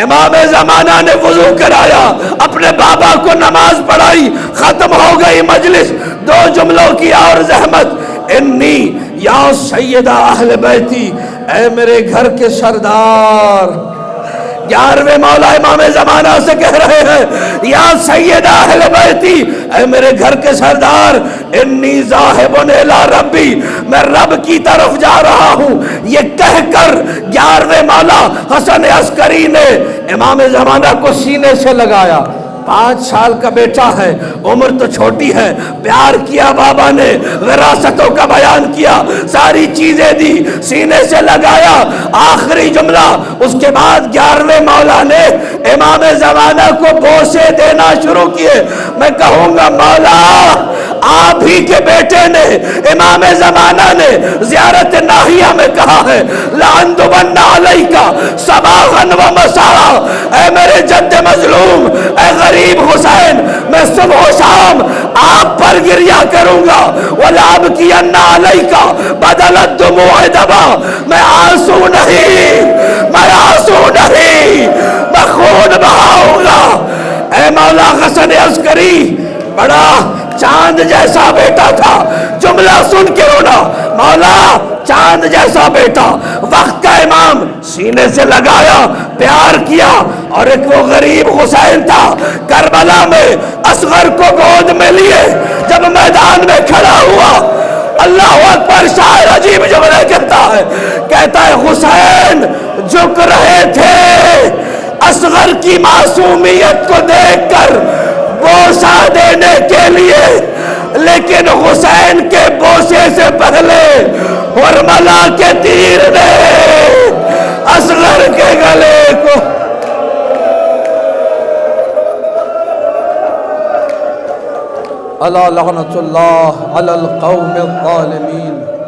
امام زمانہ نے وضو کرایا، اپنے بابا کو نماز پڑھائی، ختم ہو گئی مجلس۔ 2 جملوں کی اور زحمت، انی یا سیدہ اہل بیتی، اے میرے گھر کے سردار۔ 11ویں مولا امام زمانہ سے کہہ رہے ہیں، یا سیدہ اہل بیتی، اے میرے گھر کے سردار، انی ذاہب الی ربی، میں رب کی طرف جا رہا ہوں۔ یہ کہہ کر 11ویں مولا حسن عسکری نے امام زمانہ کو سینے سے لگایا۔ 5 سال کا بیٹا ہے، عمر تو چھوٹی ہے، پیار کیا بابا نے، وراثتوں کا بیان کیا، ساری چیزیں دی، سینے سے لگایا۔ آخری جملہ، اس کے بعد 11ویں مولا نے امام زمانہ کو بوسے دینا شروع کیے۔ میں کہوں گا مولا آپ ہی کے بیٹے نے، امام زمانہ نے زیارت ناہیہ میں کہا ہے، لَعَنْدُبَنَّ عَلَيْكَ صَبَاحًا وَمَسَاءً، اے میرے جد مظلوم، اے غریب حسین، میں صبح و شام آپ پر گریہ کروں گا۔ وَلَأَبْكِيَنَّ عَلَيْكَ بَدَلَ الدُّمُوعِ دَمًا، میں آنسو نہیں، میں خون بہاؤں گا۔ اے مولا حسن عسکری بڑا چاند جیسا بیٹا تھا، جملہ سن کے رونا، مولا چاند جیسا بیٹا، وقت کا امام، سینے سے لگایا، پیار کیا۔ اور ایک وہ غریب حسین تھا کربلا میں، اصغر کو گود میں لیے جب میدان میں کھڑا ہوا، اللہ اکبر، شاعر عجیب جملے کہتا ہے حسین جھک رہے تھے اصغر کی معصومیت کو دیکھ کر بوسہ دینے کے لیے، لیکن حسین کے بوسے سے پہلے حرملہ کے تیر نے اصغر کے گلے کو الا لعنت اللہ علی القوم الظالمین۔